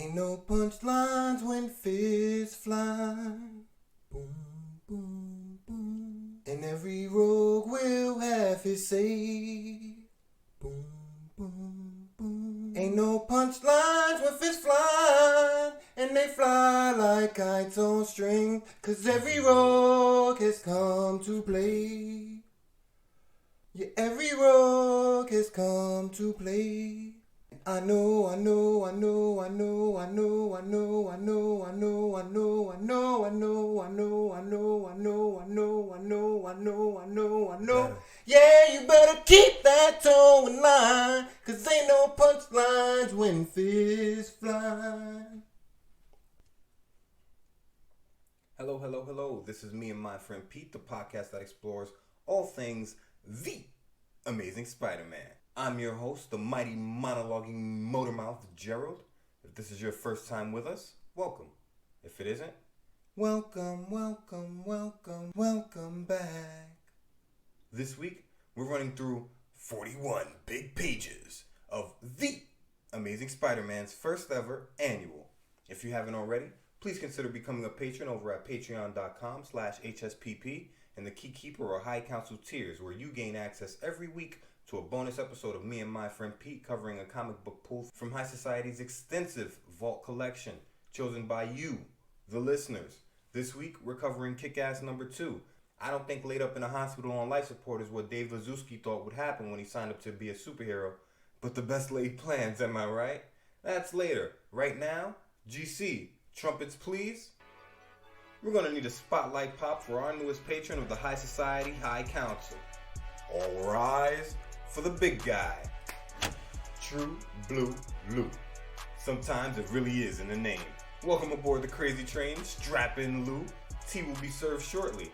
Ain't no punchlines when fists fly. Boom, boom, boom. And every rogue will have his say. Boom, boom, boom. Ain't no punchlines when fists fly. And they fly like kites on string. 'Cause every rogue has come to play. Yeah, every rogue has come to play. I know, yeah, you better keep that toe in line, 'cause ain't no punchlines when fists fly. Hello. This is me and my friend Pete, the podcast that explores all things The Amazing Spider-Man. I'm your host, the mighty monologuing motormouth Gerald. If this is your first time with us, welcome. If it isn't, welcome back. This week, we're running through 41 big pages of The Amazing Spider-Man's first ever annual. If you haven't already, please consider becoming a patron over at patreon.com/HSPP and the Keykeeper or High Council tiers, where you gain access every week to a bonus episode of me and my friend Pete covering a comic book pull from High Society's extensive vault collection, chosen by you, the listeners. This week, we're covering Kick-Ass number 2. I don't think laid up in a hospital on life support is what Dave Lazowski thought would happen when he signed up to be a superhero, but the best laid plans, am I right? That's later. Right now, GC, trumpets please. We're going to need a spotlight pop for our newest patron of the High Society High Council. All rise for the big guy, True Blue Lou. Sometimes it really is in the name. Welcome aboard the crazy train, strap in Lou. Tea will be served shortly,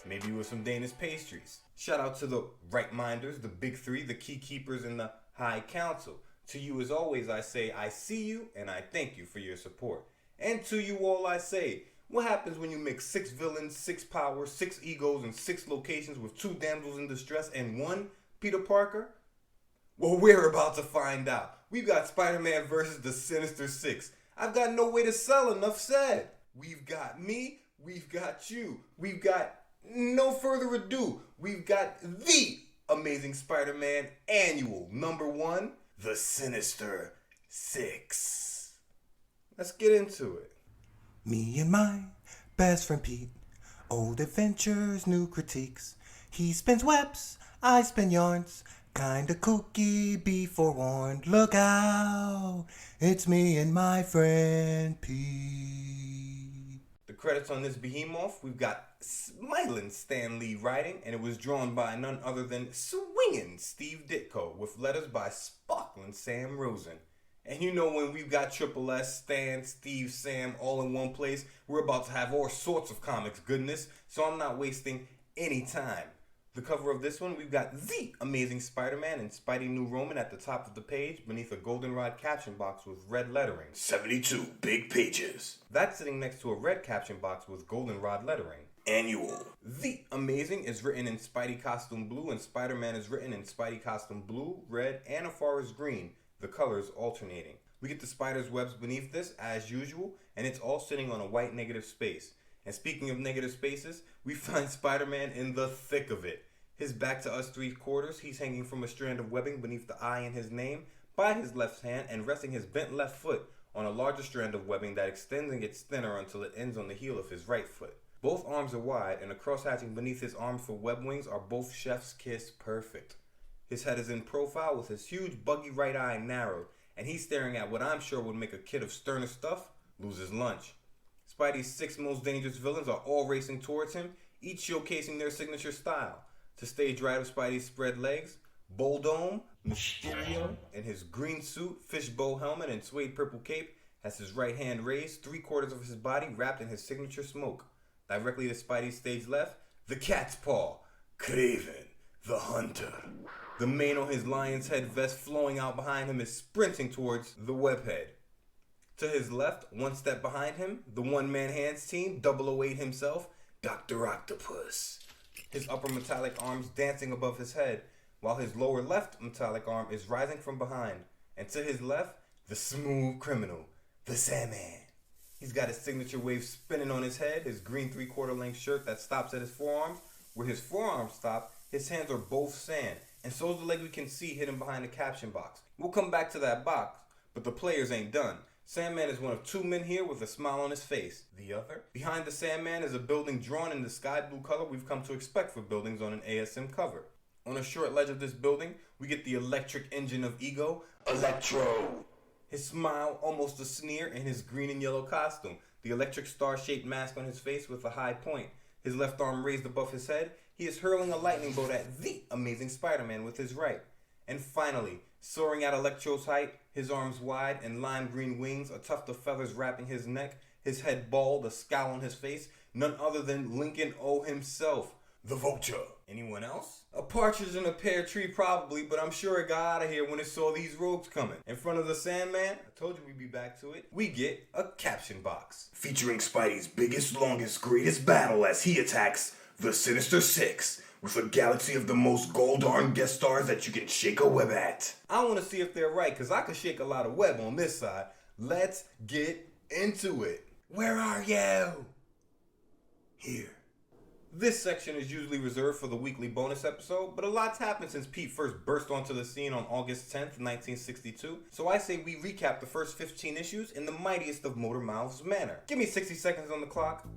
maybe with some Danish pastries. Shout out to the right minders, the big three, the key keepers, and the High Council. To you as always I say I see you and I thank you for your support. And to you all I say, what happens when you mix 6 villains, 6 powers, 6 egos, and 6 locations with 2 damsels in distress and 1 Peter Parker? Well, we're about to find out. We've got Spider-Man versus the Sinister Six. I've got no way to sell, enough said. We've got me, we've got you, we've got, no further ado, we've got The Amazing Spider-Man Annual number 1, The Sinister Six. Let's get into it. Me and my best friend Pete, old adventures, new critiques. He spins webs, I spin yarns, kinda kooky, be forewarned. Look out, it's me and my friend Pete. The credits on this behemoth, we've got Smilin' Stan Lee writing, and it was drawn by none other than Swingin' Steve Ditko, with letters by Sparklin' Sam Rosen. And you know, when we've got Triple S, Stan, Steve, Sam all in one place, we're about to have all sorts of comics goodness, so I'm not wasting any time. The cover of this one, we've got The Amazing Spider-Man and Spidey New Roman at the top of the page beneath a goldenrod caption box with red lettering. 72 big pages. That's sitting next to a red caption box with goldenrod lettering. Annual. The Amazing is written in Spidey costume blue and Spider-Man is written in Spidey costume blue, red, and a forest green, the colors alternating. We get the spider's webs beneath this as usual, and it's all sitting on a white negative space. And speaking of negative spaces, we find Spider-Man in the thick of it. His back to us 3/4, he's hanging from a strand of webbing beneath the I in his name by his left hand and resting his bent left foot on a larger strand of webbing that extends and gets thinner until it ends on the heel of his right foot. Both arms are wide, and the cross-hatching beneath his arms for web wings are both chef's kiss perfect. His head is in profile with his huge buggy right eye narrowed, and he's staring at what I'm sure would make a kid of sterner stuff lose his lunch. Spidey's 6 most dangerous villains are all racing towards him, each showcasing their signature style. To stage right of Spidey's spread legs, Boldome, Mysterio, in his green suit, fishbowl helmet, and suede purple cape, has his right hand raised, 3/4 of his body wrapped in his signature smoke. Directly to Spidey's stage left, the Cat's Paw, Kraven, the Hunter. The mane on his lion's head vest flowing out behind him is sprinting towards the webhead. To his left, one step behind him, the one-man hands team, 008 himself, Dr. Octopus. His upper metallic arms dancing above his head, while his lower left metallic arm is rising from behind. And to his left, the smooth criminal, the Sandman. He's got his signature wave spinning on his head, his green 3/4 length shirt that stops at his forearms. Where his forearms stop, his hands are both sand, and so is the leg we can see hidden behind the caption box. We'll come back to that box, but the players ain't done. Sandman is one of 2 men here with a smile on his face. The other? Behind the Sandman is a building drawn in the sky blue color we've come to expect for buildings on an ASM cover. On a short ledge of this building, we get the electric engine of ego, Electro. His smile, almost a sneer, in his green and yellow costume, the electric star-shaped mask on his face with a high point. His left arm raised above his head, he is hurling a lightning bolt at the Amazing Spider-Man with his right. And finally, soaring at Electro's height, his arms wide and lime green wings, a tuft of feathers wrapping his neck, his head bald, a scowl on his face, none other than Lincoln O himself, the Vulture. Anyone else? A partridge in a pear tree probably, but I'm sure it got out of here when it saw these rogues coming. In front of the Sandman, I told you we'd be back to it, we get a caption box. Featuring Spidey's biggest, longest, greatest battle as he attacks the Sinister Six with a galaxy of the most gold-darn guest stars that you can shake a web at. I want to see if they're right, because I could shake a lot of web on this side. Let's get into it. Where are you? Here. This section is usually reserved for the weekly bonus episode, but a lot's happened since Pete first burst onto the scene on August 10th, 1962, so I say we recap the first 15 issues in the mightiest of motor mouths manner. Give me 60 seconds on the clock.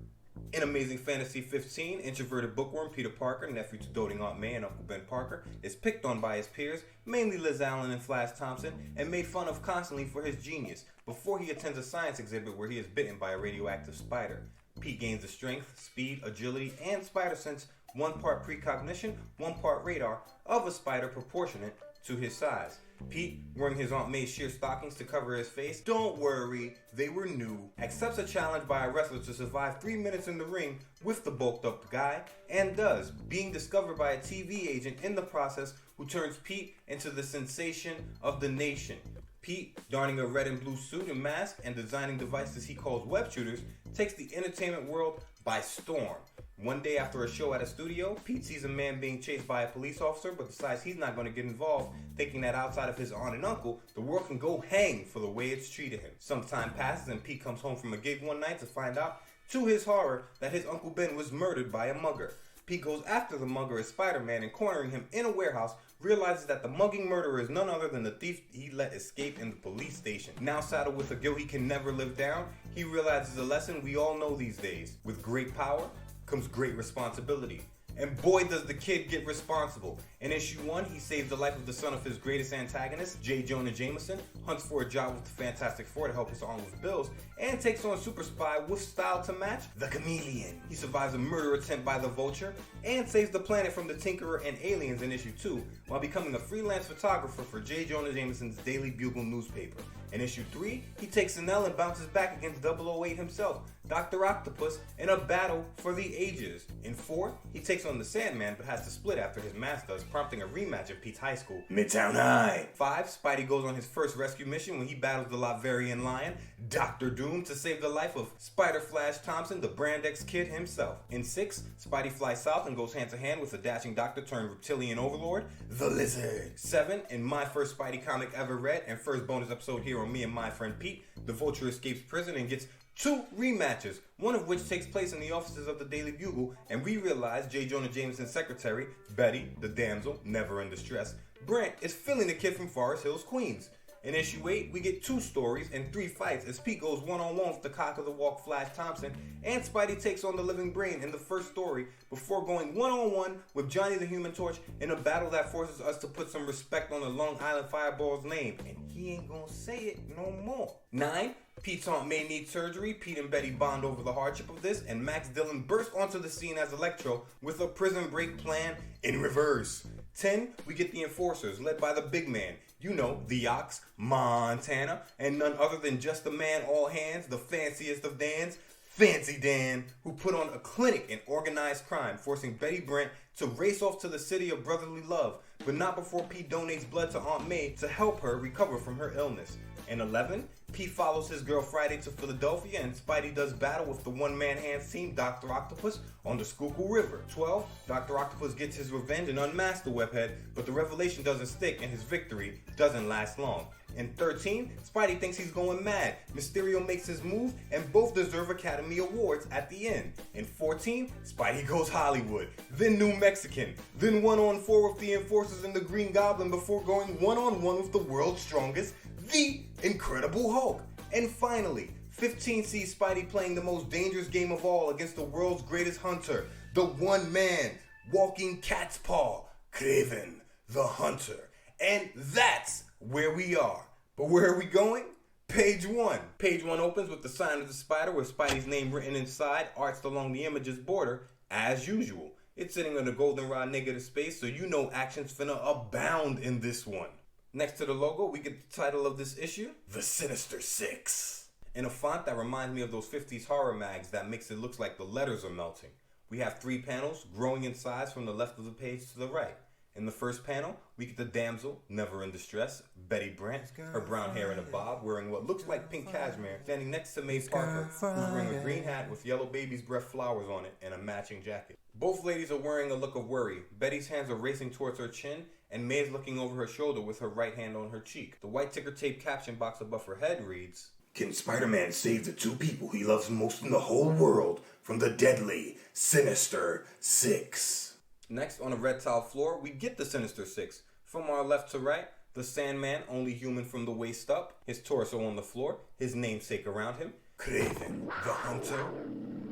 In Amazing Fantasy 15, introverted bookworm Peter Parker, nephew to doting Aunt May and Uncle Ben Parker, is picked on by his peers, mainly Liz Allen and Flash Thompson, and made fun of constantly for his genius, before he attends a science exhibit where he is bitten by a radioactive spider. Pete gains the strength, speed, agility, and spider sense, 1 part precognition, 1 part radar, of a spider proportionate to his size. Pete, wearing his Aunt May's sheer stockings to cover his face, don't worry, they were new, accepts a challenge by a wrestler to survive 3 minutes in the ring with the bulked up guy, and does, being discovered by a TV agent in the process who turns Pete into the sensation of the nation. Pete, donning a red and blue suit and mask and designing devices he calls web shooters, takes the entertainment world by storm. One day after a show at a studio, Pete sees a man being chased by a police officer but decides he's not going to get involved, thinking that outside of his aunt and uncle, the world can go hang for the way it's treated him. Some time passes and Pete comes home from a gig one night to find out, to his horror, that his Uncle Ben was murdered by a mugger. Pete goes after the mugger as Spider-Man and, cornering him in a warehouse, realizes that the mugging murderer is none other than the thief he let escape in the police station. Now saddled with a guilt he can never live down, he realizes a lesson we all know these days. With great power comes great responsibility. And boy does the kid get responsible. In issue 1, he saves the life of the son of his greatest antagonist, J. Jonah Jameson, hunts for a job with the Fantastic Four to help his aunt with bills, and takes on Super Spy with style to match, the Chameleon. He survives a murder attempt by the Vulture, and saves the planet from the Tinkerer and aliens in issue 2, while becoming a freelance photographer for J. Jonah Jameson's Daily Bugle newspaper. In issue 3, he takes an L and bounces back against 008 himself, Dr. Octopus, in a battle for the ages. In 4, he takes on the Sandman but has to split after his mask does, prompting a rematch of Pete's high school, Midtown High. 5, Spidey goes on his first rescue mission when he battles the Latverian lion, Dr. Doom, to save the life of Spider Flash Thompson, the Brand X Kid himself. In 6, Spidey flies south and goes hand to hand with the dashing doctor turned reptilian overlord, the Lizard. 7, in my first Spidey comic ever read and first bonus episode here on Me and My Friend Pete, the Vulture escapes prison and gets 2 rematches, one of which takes place in the offices of the Daily Bugle, and we realize J. Jonah Jameson's secretary, Betty, the damsel, never in distress, Brent, is filling the kid from Forest Hills, Queens. In issue 8, we get 2 stories and 3 fights as Pete goes one-on-one with the cock of the walk Flash Thompson, and Spidey takes on the Living Brain in the first story before going one-on-one with Johnny the Human Torch in a battle that forces us to put some respect on the Long Island Fireball's name, and he ain't gonna say it no more. 9, Pete's Aunt May needs surgery, Pete and Betty bond over the hardship of this, and Max Dillon bursts onto the scene as Electro with a prison break plan in reverse. 10, we get the Enforcers, led by the big man, you know, the Ox, Montana, and none other than just the man all hands, the fanciest of Dans, Fancy Dan, who put on a clinic in organized crime, forcing Betty Brant to race off to the city of brotherly love, but not before Pete donates blood to Aunt May to help her recover from her illness. In 11, Pete follows his girl Friday to Philadelphia and Spidey does battle with the one-man hands team Dr. Octopus on the Schuylkill River. 12, Dr. Octopus gets his revenge and unmasks the webhead, but the revelation doesn't stick and his victory doesn't last long. In 13, Spidey thinks he's going mad. Mysterio makes his move, and both deserve Academy Awards at the end. In 14, Spidey goes Hollywood, then New Mexican, then 1-on-4 with the Enforcers and the Green Goblin before going 1-on-1 with the world's strongest, the Incredible Hulk. And finally, 15 sees Spidey playing the most dangerous game of all against the world's greatest hunter, the one-man, walking cat's paw, Kraven the Hunter. And that's where we are. But where are we going? Page 1. Page 1 opens with the sign of the spider with Spidey's name written inside, arched along the image's border, as usual. It's sitting on a goldenrod negative space, so you know action's finna abound in this one. Next to the logo, we get the title of this issue, The Sinister Six. In a font that reminds me of those 50s horror mags that makes it look like the letters are melting. We have 3 panels growing in size from the left of the page to the right. In the first panel, we get the damsel, never in distress, Betty Brant, her brown hair in a bob, wearing what looks like pink cashmere, standing next to May Parker, who's wearing a green hat with yellow baby's breath flowers on it and a matching jacket. Both ladies are wearing a look of worry. Betty's hands are racing towards her chin, and May's looking over her shoulder with her right hand on her cheek. The white ticker tape caption box above her head reads, Can Spider-Man save the 2 people he loves most in the whole world from the deadly Sinister Six? Next, on a red tile floor, we get the Sinister Six. From our left to right, the Sandman, only human from the waist up, his torso on the floor, his namesake around him, Kraven the Hunter,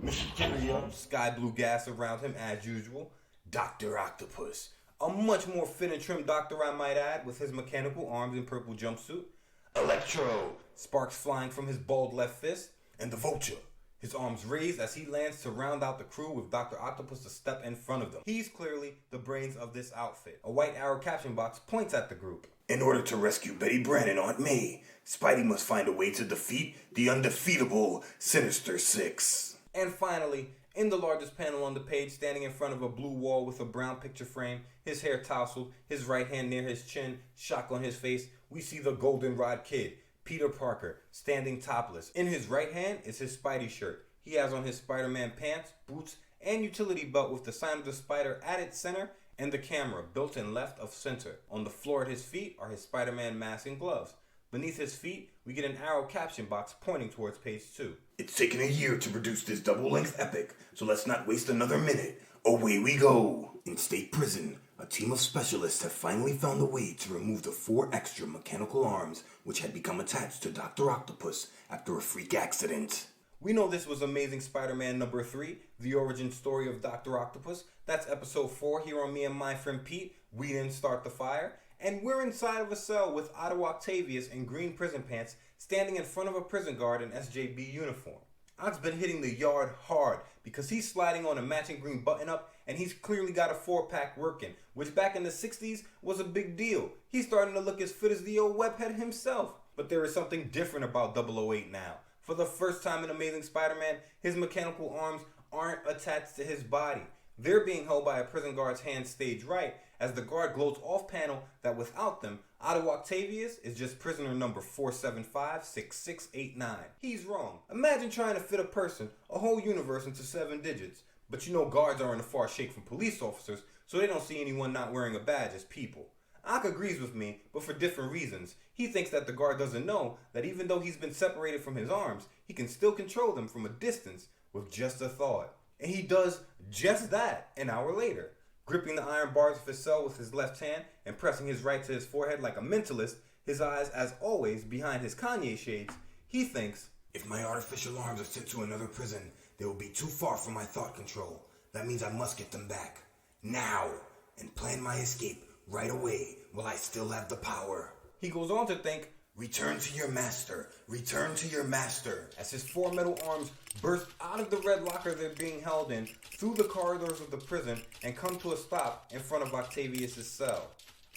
Mysterio, sky blue gas around him as usual, Dr. Octopus, a much more fit and trim doctor I might add, with his mechanical arms and purple jumpsuit, Electro, sparks flying from his bald left fist, and the Vulture, his arms raised as he lands to round out the crew with Dr. Octopus a step in front of them. He's clearly the brains of this outfit. A white arrow caption box points at the group. In order to rescue Betty Brant and Aunt May, Spidey must find a way to defeat the undefeatable Sinister Six. And finally, in the largest panel on the page, standing in front of a blue wall with a brown picture frame, his hair tousled, his right hand near his chin, shock on his face, we see the Goldenrod Kid, Peter Parker, standing topless. In his right hand is his Spidey shirt. He has on his Spider-Man pants, boots, and utility belt with the sign of the spider at its center and the camera built in left of center. On the floor at his feet are his Spider-Man mask and gloves. Beneath his feet, we get an arrow caption box pointing towards page 2. It's taken a year to produce this double-length epic, so let's not waste another minute. Away we go! In state prison, a team of specialists have finally found a way to remove the 4 extra mechanical arms which had become attached to Dr. Octopus after a freak accident. We know this was Amazing Spider-Man number 3, the origin story of Dr. Octopus. That's episode 4 here on Me and My Friend Pete. We didn't start the fire. And we're inside of a cell with Otto Octavius in green prison pants standing in front of a prison guard in SJB uniform. Ott's been hitting the yard hard because he's sliding on a matching green button-up and he's clearly got a 4-pack working, which back in the 60s was a big deal. He's starting to look as fit as the old webhead himself. But there is something different about 008 now. For the first time in Amazing Spider-Man, his mechanical arms aren't attached to his body. They're being held by a prison guard's hand stage right, as the guard gloats off panel that without them, Otto Octavius is just prisoner number 4756689. He's wrong. Imagine trying to fit a person, a whole universe, into 7 digits. But you know guards are in a far shake from police officers, so they don't see anyone not wearing a badge as people. Ock agrees with me, but for different reasons. He thinks that the guard doesn't know that even though he's been separated from his arms, he can still control them from a distance with just a thought. And he does just that an hour later. Gripping the iron bars of his cell with his left hand and pressing his right to his forehead like a mentalist, his eyes as always behind his Kanye shades, he thinks, If my artificial arms are sent to another prison, they will be too far from my thought control. That means I must get them back. Now! And plan my escape right away while I still have the power. He goes on to think, Return to your master. Return to your master. as his 4 metal arms burst out of the red locker they're being held in, through the corridors of the prison, and come to a stop in front of Octavius' cell.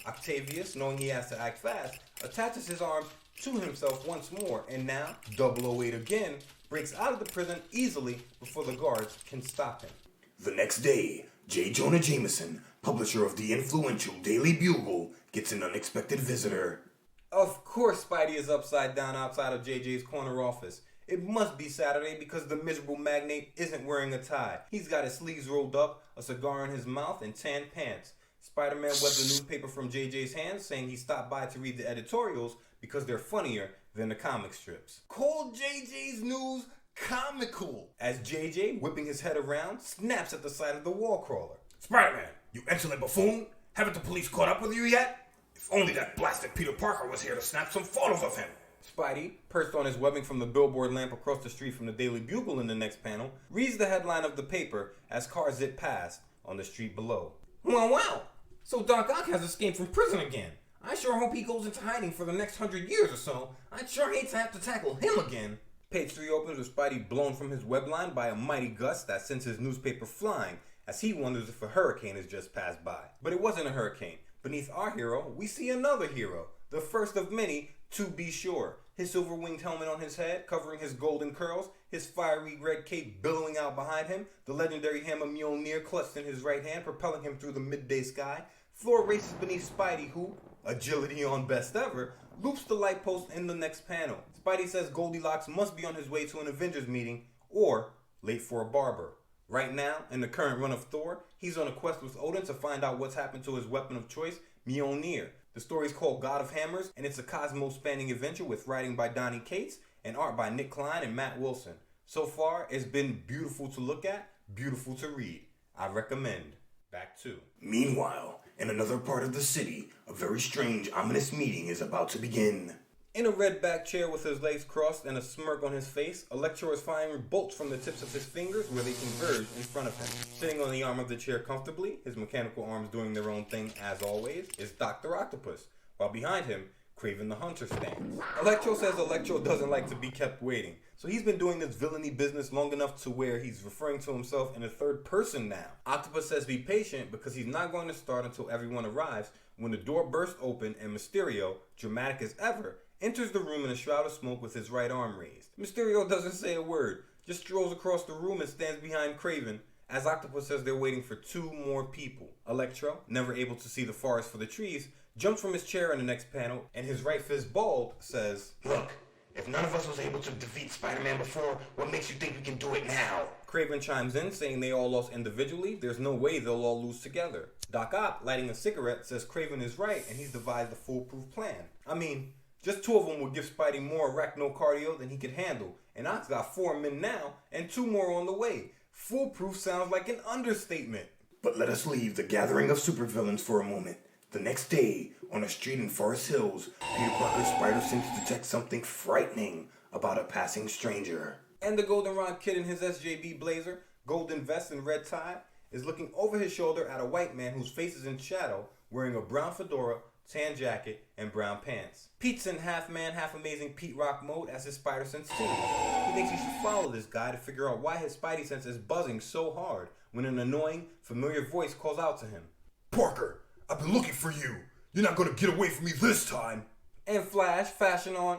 Octavius, knowing he has to act fast, attaches his arms to himself once more, and now, 008 again, breaks out of the prison easily before the guards can stop him. The next day, J. Jonah Jameson, publisher of the influential Daily Bugle, gets an unexpected visitor. Of course Spidey is upside down outside of JJ's corner office. It must be Saturday because the miserable magnate isn't wearing a tie. He's got his sleeves rolled up, a cigar in his mouth, and tan pants. Spider-Man webbed the newspaper from JJ's hands, saying he stopped by to read the editorials, because they're funnier than the comic strips. Call JJ's news comical, as JJ, whipping his head around, snaps at the sight of the wall crawler. Spider-Man, you insolent buffoon! Haven't the police caught up with you yet? If only that blasted Peter Parker was here to snap some photos of him! Spidey, perched on his webbing from the billboard lamp across the street from the Daily Bugle in the next panel, reads the headline of the paper as cars zip past on the street below. Wow! So Doc Ock has escaped from prison again. I sure hope he goes into hiding for the next 100 years or so. I'd sure hate to have to tackle him again. Page 3 opens with Spidey blown from his web line by a mighty gust that sends his newspaper flying, as he wonders if a hurricane has just passed by. But it wasn't a hurricane. Beneath our hero, we see another hero, the first of many, to be sure. His silver-winged helmet on his head, covering his golden curls, his fiery red cape billowing out behind him, the legendary hammer Mjolnir clutched in his right hand, propelling him through the midday sky. Thor races beneath Spidey, who, agility on best ever, loops the light post in the next panel. Spidey says Goldilocks must be on his way to an Avengers meeting, or late for a barber. Right now, in the current run of Thor, he's on a quest with Odin to find out what's happened to his weapon of choice, Mjolnir. The story's called God of Hammers, and it's a cosmos-spanning adventure with writing by Donny Cates and art by Nick Klein and Matt Wilson. So far, it's been beautiful to look at, beautiful to read. I recommend. Back to. Meanwhile, in another part of the city, a very strange, ominous meeting is about to begin. In a red-back chair with his legs crossed and a smirk on his face, Electro is firing bolts from the tips of his fingers where they converge in front of him. Sitting on the arm of the chair comfortably, his mechanical arms doing their own thing as always, is Dr. Octopus, while behind him, Kraven the Hunter stands. Electro says Electro doesn't like to be kept waiting, so he's been doing this villainy business long enough to where he's referring to himself in the third person now. Octopus says be patient because he's not going to start until everyone arrives, when the door bursts open and Mysterio, dramatic as ever, enters the room in a shroud of smoke with his right arm raised. Mysterio doesn't say a word, just strolls across the room and stands behind Kraven, as Octopus says they're waiting for 2 more people. Electro, never able to see the forest for the trees, jumps from his chair in the next panel, and his right fist balled, says, Look, if none of us was able to defeat Spider-Man before, what makes you think we can do it now? Kraven chimes in, saying they all lost individually, there's no way they'll all lose together. Doc Ock, lighting a cigarette, says Kraven is right, and he's devised a foolproof plan. I mean, just 2 of them would give Spidey more arachnocardio than he could handle, and Ock's got 4 men now, and 2 more on the way. Foolproof sounds like an understatement. But let us leave the gathering of supervillains for a moment. The next day, on a street in Forest Hills, Peter Parker's spider sense detects something frightening about a passing stranger. And the Goldenrod Kid in his SJB blazer, golden vest and red tie, is looking over his shoulder at a white man whose face is in shadow, wearing a brown fedora, tan jacket, and brown pants. Pete's in half man, half amazing Pete Rock mode as his spider sense too. He thinks he should follow this guy to figure out why his spidey sense is buzzing so hard when an annoying, familiar voice calls out to him. Parker, I've been looking for you. You're not gonna get away from me this time. And Flash, fashion on,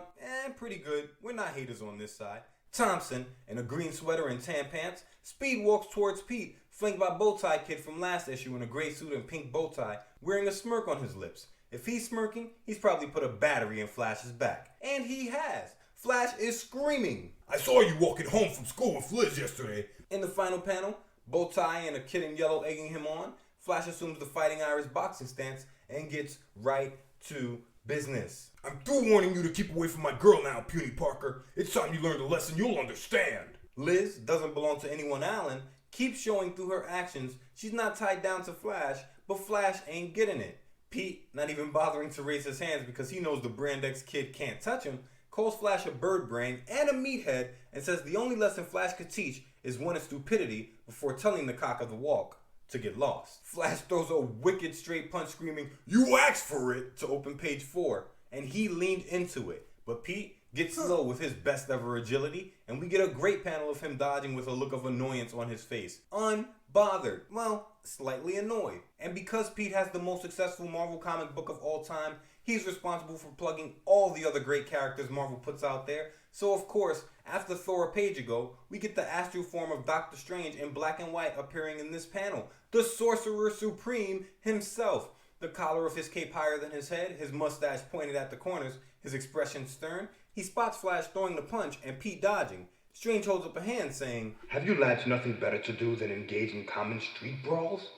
pretty good. We're not haters on this side. Thompson, in a green sweater and tan pants, speed walks towards Pete, flanked by Bowtie Kid from last issue in a gray suit and pink bow tie, wearing a smirk on his lips. If he's smirking, he's probably put a battery in Flash's back. And he has. Flash is screaming. I saw you walking home from school with Liz yesterday. In the final panel, Bowtie and a kid in yellow egging him on, Flash assumes the Fighting Irish boxing stance and gets right to business. I'm through warning you to keep away from my girl now, puny Parker. It's time you learned a lesson you'll understand. Liz doesn't belong to anyone Allen, keeps showing through her actions she's not tied down to Flash, but Flash ain't getting it. Pete, not even bothering to raise his hands because he knows the Brand X Kid can't touch him, calls Flash a bird brain and a meathead and says the only lesson Flash could teach is one of stupidity before telling the cock of the walk to get lost. Flash throws a wicked straight punch screaming, "You asked for it!" to open page 4, and he leaned into it. But Pete gets slow with his best ever agility, and we get a great panel of him dodging with a look of annoyance on his face. Unbothered. Well, slightly annoyed. And because Pete has the most successful Marvel comic book of all time, he's responsible for plugging all the other great characters Marvel puts out there. So of course, after Thor a page ago, we get the astral form of Doctor Strange in black and white appearing in this panel. The Sorcerer Supreme himself. The collar of his cape higher than his head, his mustache pointed at the corners, his expression stern. He spots Flash throwing the punch and Pete dodging. Strange holds up a hand saying, "Have you lads nothing better to do than engage in common street brawls?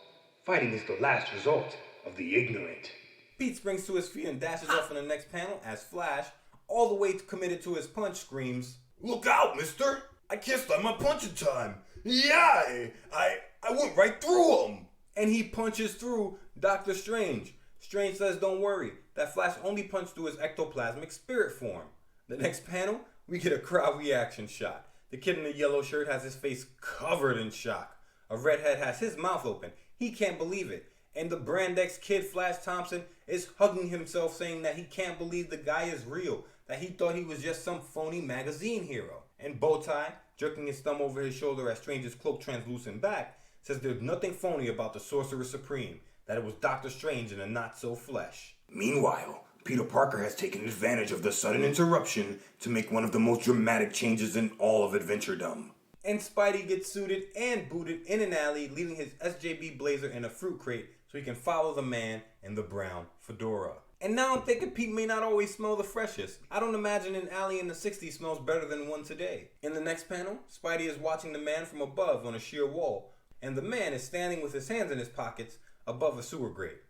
Fighting is the last resort of the ignorant." Pete springs to his feet and dashes off in the next panel as Flash, all the way committed to his punch, screams, "Look out, mister! I can't start my punching time! Yeah, I went right through him!" and he punches through Doctor Strange. Strange says don't worry, that Flash only punched through his ectoplasmic spirit form. The next panel, we get a crowd reaction shot. The kid in the yellow shirt has his face covered in shock. A redhead has his mouth open. He can't believe it. And the Brand X kid, Flash Thompson, is hugging himself saying that he can't believe the guy is real, that he thought he was just some phony magazine hero. And Bowtie, jerking his thumb over his shoulder as Strange's cloak translucent back, says there's nothing phony about the Sorcerer Supreme, that it was Doctor Strange in a not-so-flesh. Meanwhile, Peter Parker has taken advantage of the sudden interruption to make one of the most dramatic changes in all of Adventuredom. And Spidey gets suited and booted in an alley, leaving his SJB blazer in a fruit crate so he can follow the man in the brown fedora. And now I'm thinking Pete may not always smell the freshest. I don't imagine an alley in the 60s smells better than one today. In the next panel, Spidey is watching the man from above on a sheer wall, and the man is standing with his hands in his pockets above a sewer grate.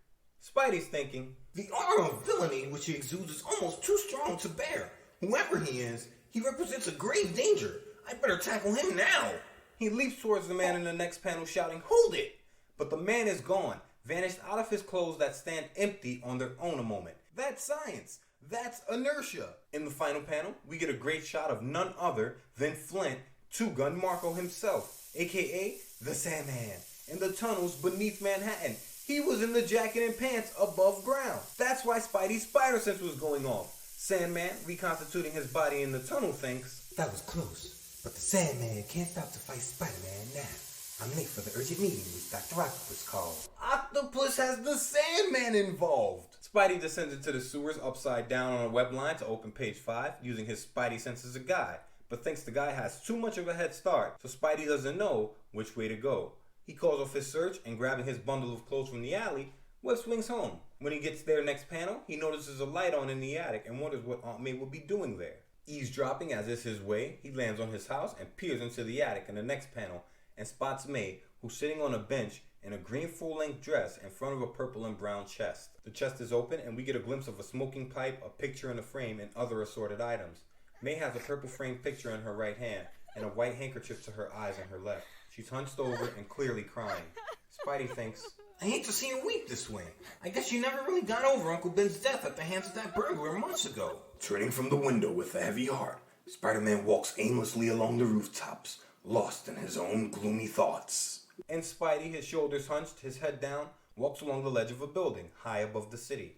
Spidey's thinking, "The aura of villainy which he exudes is almost too strong to bear. Whoever he is, he represents a grave danger. I better tackle him now." He leaps towards the man in the next panel shouting, "Hold it!" But the man is gone, vanished out of his clothes that stand empty on their own a moment. That's science. That's inertia. In the final panel, we get a great shot of none other than Flint, Two-Gun Marco himself, aka the Sandman, in the tunnels beneath Manhattan. He was in the jacket and pants above ground. That's why Spidey's spider sense was going off. Sandman, reconstituting his body in the tunnel, thinks, "That was close, but the Sandman can't stop to fight Spider-Man now. I'm late for the urgent meeting with Dr. Octopus called." Octopus has the Sandman involved. Spidey descends into the sewers upside down on a web line to open page 5, using his Spidey sense as a guide, but thinks the guy has too much of a head start, so Spidey doesn't know which way to go. He calls off his search and, grabbing his bundle of clothes from the alley, web swings home. When he gets there next panel, he notices a light on in the attic and wonders what Aunt May would be doing there. Eavesdropping as is his way, he lands on his house and peers into the attic in the next panel and spots May, who's sitting on a bench in a green full-length dress in front of a purple and brown chest. The chest is open and we get a glimpse of a smoking pipe, a picture in a frame, and other assorted items. May has a purple framed picture in her right hand and a white handkerchief to her eyes on her left. She's hunched over and clearly crying. Spidey thinks, "I hate to see her weep this way. I guess you never really got over Uncle Ben's death at the hands of that burglar months ago." Turning from the window with a heavy heart, Spider-Man walks aimlessly along the rooftops, lost in his own gloomy thoughts. And Spidey, his shoulders hunched, his head down, walks along the ledge of a building high above the city.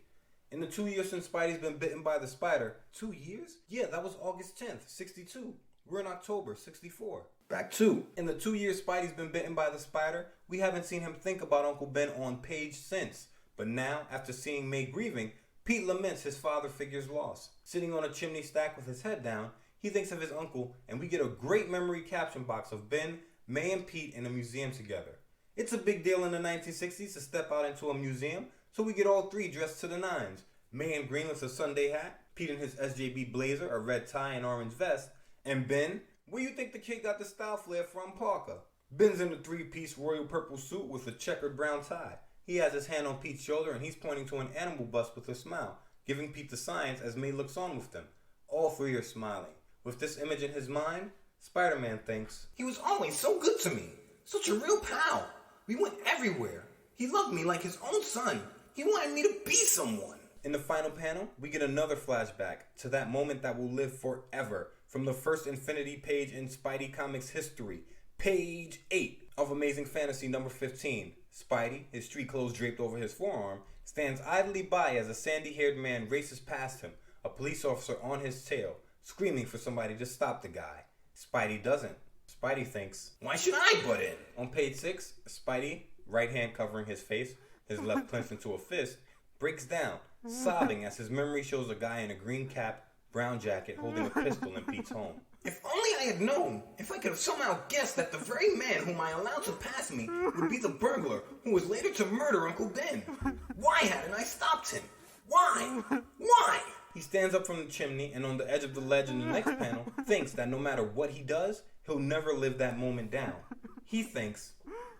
In the 2 years since Spidey's been bitten by the spider, 2 years? Yeah, that was August 10th, 62. We're in October, 64. Back 2. In the 2 years Spidey's been bitten by the spider, we haven't seen him think about Uncle Ben on page since. But now, after seeing May grieving, Pete laments his father figure's loss. Sitting on a chimney stack with his head down, he thinks of his uncle, and we get a great memory caption box of Ben, May, and Pete in a museum together. It's a big deal in the 1960s to step out into a museum, so we get all three dressed to the nines. May in green with a Sunday hat, Pete in his SJB blazer, a red tie, and orange vest, and Ben, where you think the kid got the style flair from, Parker? Ben's in the three-piece royal purple suit with a checkered brown tie. He has his hand on Pete's shoulder and he's pointing to an animal bust with a smile, giving Pete the signs as May looks on with them. All three are smiling. With this image in his mind, Spider-Man thinks, "He was always so good to me. Such a real pal. We went everywhere. He loved me like his own son. He wanted me to be someone." In the final panel, we get another flashback to that moment that will live forever from the first Infinity page in Spidey Comics history, page 8 of Amazing Fantasy number 15. Spidey, his street clothes draped over his forearm, stands idly by as a sandy-haired man races past him, a police officer on his tail, screaming for somebody to stop the guy. Spidey doesn't. Spidey thinks, "Why should I butt in?" On page 6, Spidey, right hand covering his face, his left clenched into a fist, breaks down, sobbing as his memory shows a guy in a green cap, brown jacket, holding a pistol in Pete's home. "If only I had known. If I could have somehow guessed that the very man whom I allowed to pass me would be the burglar who was later to murder Uncle Ben. Why hadn't I stopped him? Why? Why?" He stands up from the chimney and on the edge of the ledge in the next panel thinks that no matter what he does, he'll never live that moment down. He thinks,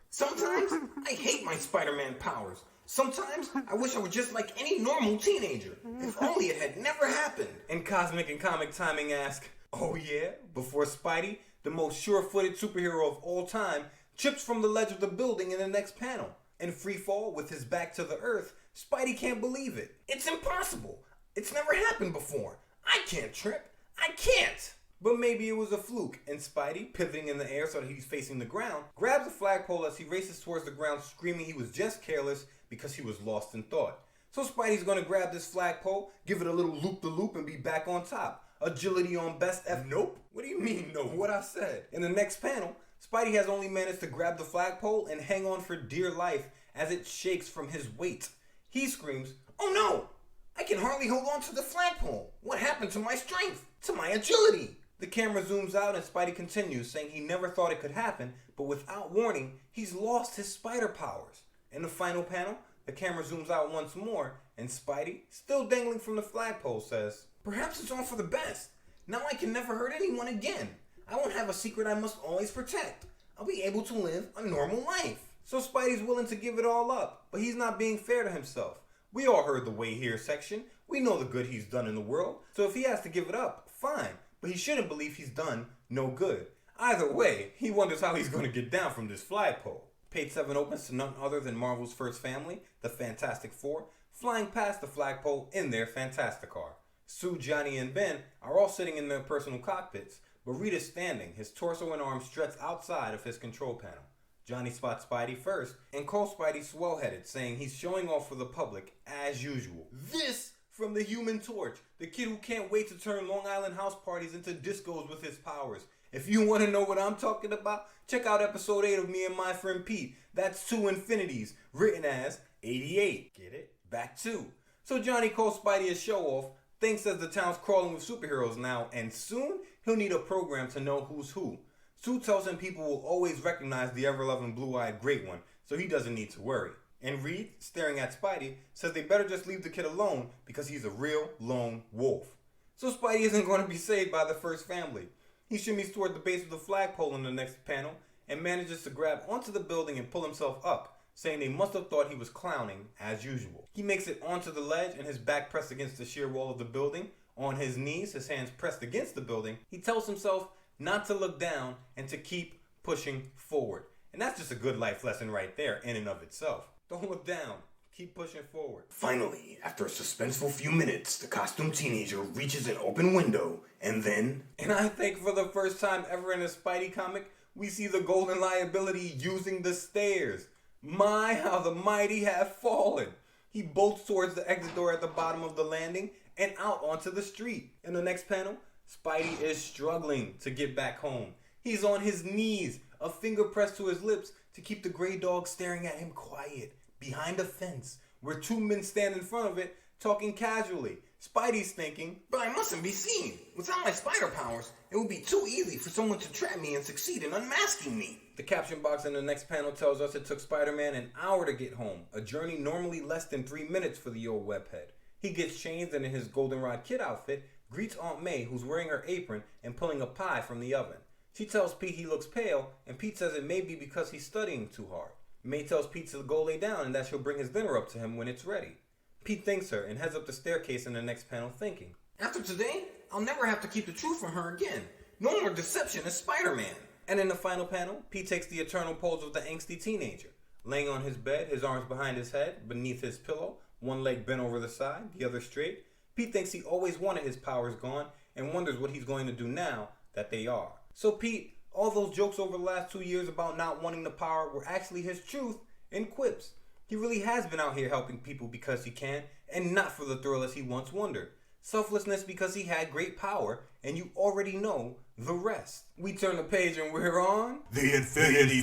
"Sometimes I hate my Spider-Man powers. Sometimes I wish I were just like any normal teenager. If only it had never happened. And Cosmic and Comic Timing ask, oh yeah? Before Spidey, the most sure-footed superhero of all time, trips from the ledge of the building in the next panel. In freefall, with his back to the earth, Spidey can't believe it. It's impossible. It's never happened before. I can't trip. I can't. But maybe it was a fluke, and Spidey, pivoting in the air so that he's facing the ground, grabs the flagpole as he races towards the ground, screaming he was just careless because he was lost in thought. So Spidey's gonna grab this flagpole, give it a little loop-de-loop, and be back on top. Agility on best F. Nope. What do you mean, no? What I said. In the next panel, Spidey has only managed to grab the flagpole and hang on for dear life as it shakes from his weight. He screams, "Oh no! I can hardly hold on to the flagpole. What happened to my strength? To my agility?" The camera zooms out and Spidey continues, saying he never thought it could happen, but without warning, he's lost his spider powers. In the final panel, the camera zooms out once more, and Spidey, still dangling from the flagpole, says, "Perhaps it's all for the best. Now I can never hurt anyone again. I won't have a secret I must always protect. I'll be able to live a normal life." So Spidey's willing to give it all up, but he's not being fair to himself. We all heard the "Way Here" section. We know the good he's done in the world, so if he has to give it up, fine. But he shouldn't believe he's done no good. Either way, he wonders how he's going to get down from this flagpole. Page 7 opens to none other than Marvel's first family, the Fantastic Four, flying past the flagpole in their Fantasticar. Sue, Johnny, and Ben are all sitting in their personal cockpits, but Rita's standing, his torso and arms stretched outside of his control panel. Johnny spots Spidey first and calls Spidey swell-headed, saying he's showing off for the public as usual. This from the Human Torch, the kid who can't wait to turn Long Island house parties into discos with his powers. If you want to know what I'm talking about, check out episode 8 of Me and My Friend Pete. That's 2 infinities, written as 88. Get it? Back 2. So Johnny calls Spidey a show-off, thinks that the town's crawling with superheroes now, and soon he'll need a program to know who's who. Sue tells him people will always recognize the ever-loving blue-eyed great one, so he doesn't need to worry. And Reed, staring at Spidey, says they better just leave the kid alone because he's a real lone wolf. So Spidey isn't going to be saved by the first family. He shimmies toward the base of the flagpole in the next panel and manages to grab onto the building and pull himself up, saying they must have thought he was clowning as usual. He makes it onto the ledge and his back pressed against the sheer wall of the building. On his knees, his hands pressed against the building, he tells himself not to look down and to keep pushing forward. And that's just a good life lesson right there in and of itself. Don't look down. Keep pushing forward. Finally, after a suspenseful few minutes, the costumed teenager reaches an open window, and then... And I think for the first time ever in a Spidey comic, we see the Golden Liability using the stairs. My, how the mighty have fallen. He bolts towards the exit door at the bottom of the landing and out onto the street. In the next panel, Spidey is struggling to get back home. He's on his knees, a finger pressed to his lips to keep the gray dog staring at him quiet, behind a fence, where 2 men stand in front of it, talking casually. Spidey's thinking, "But I mustn't be seen. Without my spider powers, it would be too easy for someone to trap me and succeed in unmasking me." The caption box in the next panel tells us it took Spider-Man an hour to get home, a journey normally less than 3 minutes for the old webhead. He gets changed and in his Goldenrod Kid outfit, greets Aunt May, who's wearing her apron and pulling a pie from the oven. She tells Pete he looks pale, and Pete says it may be because he's studying too hard. May tells Pete to go lay down and that she'll bring his dinner up to him when it's ready. Pete thanks her and heads up the staircase in the next panel thinking, "After today, I'll never have to keep the truth from her again. No more deception as Spider-Man." And in the final panel, Pete takes the eternal pose of the angsty teenager. Laying on his bed, his arms behind his head, beneath his pillow, one leg bent over the side, the other straight, Pete thinks he always wanted his powers gone and wonders what he's going to do now that they are. So Pete, all those jokes over the last 2 years about not wanting the power were actually his truth and quips. He really has been out here helping people because he can, and not for the thrill as he once wondered. Selflessness because he had great power, and you already know the rest. We turn the page and we're on The Infinity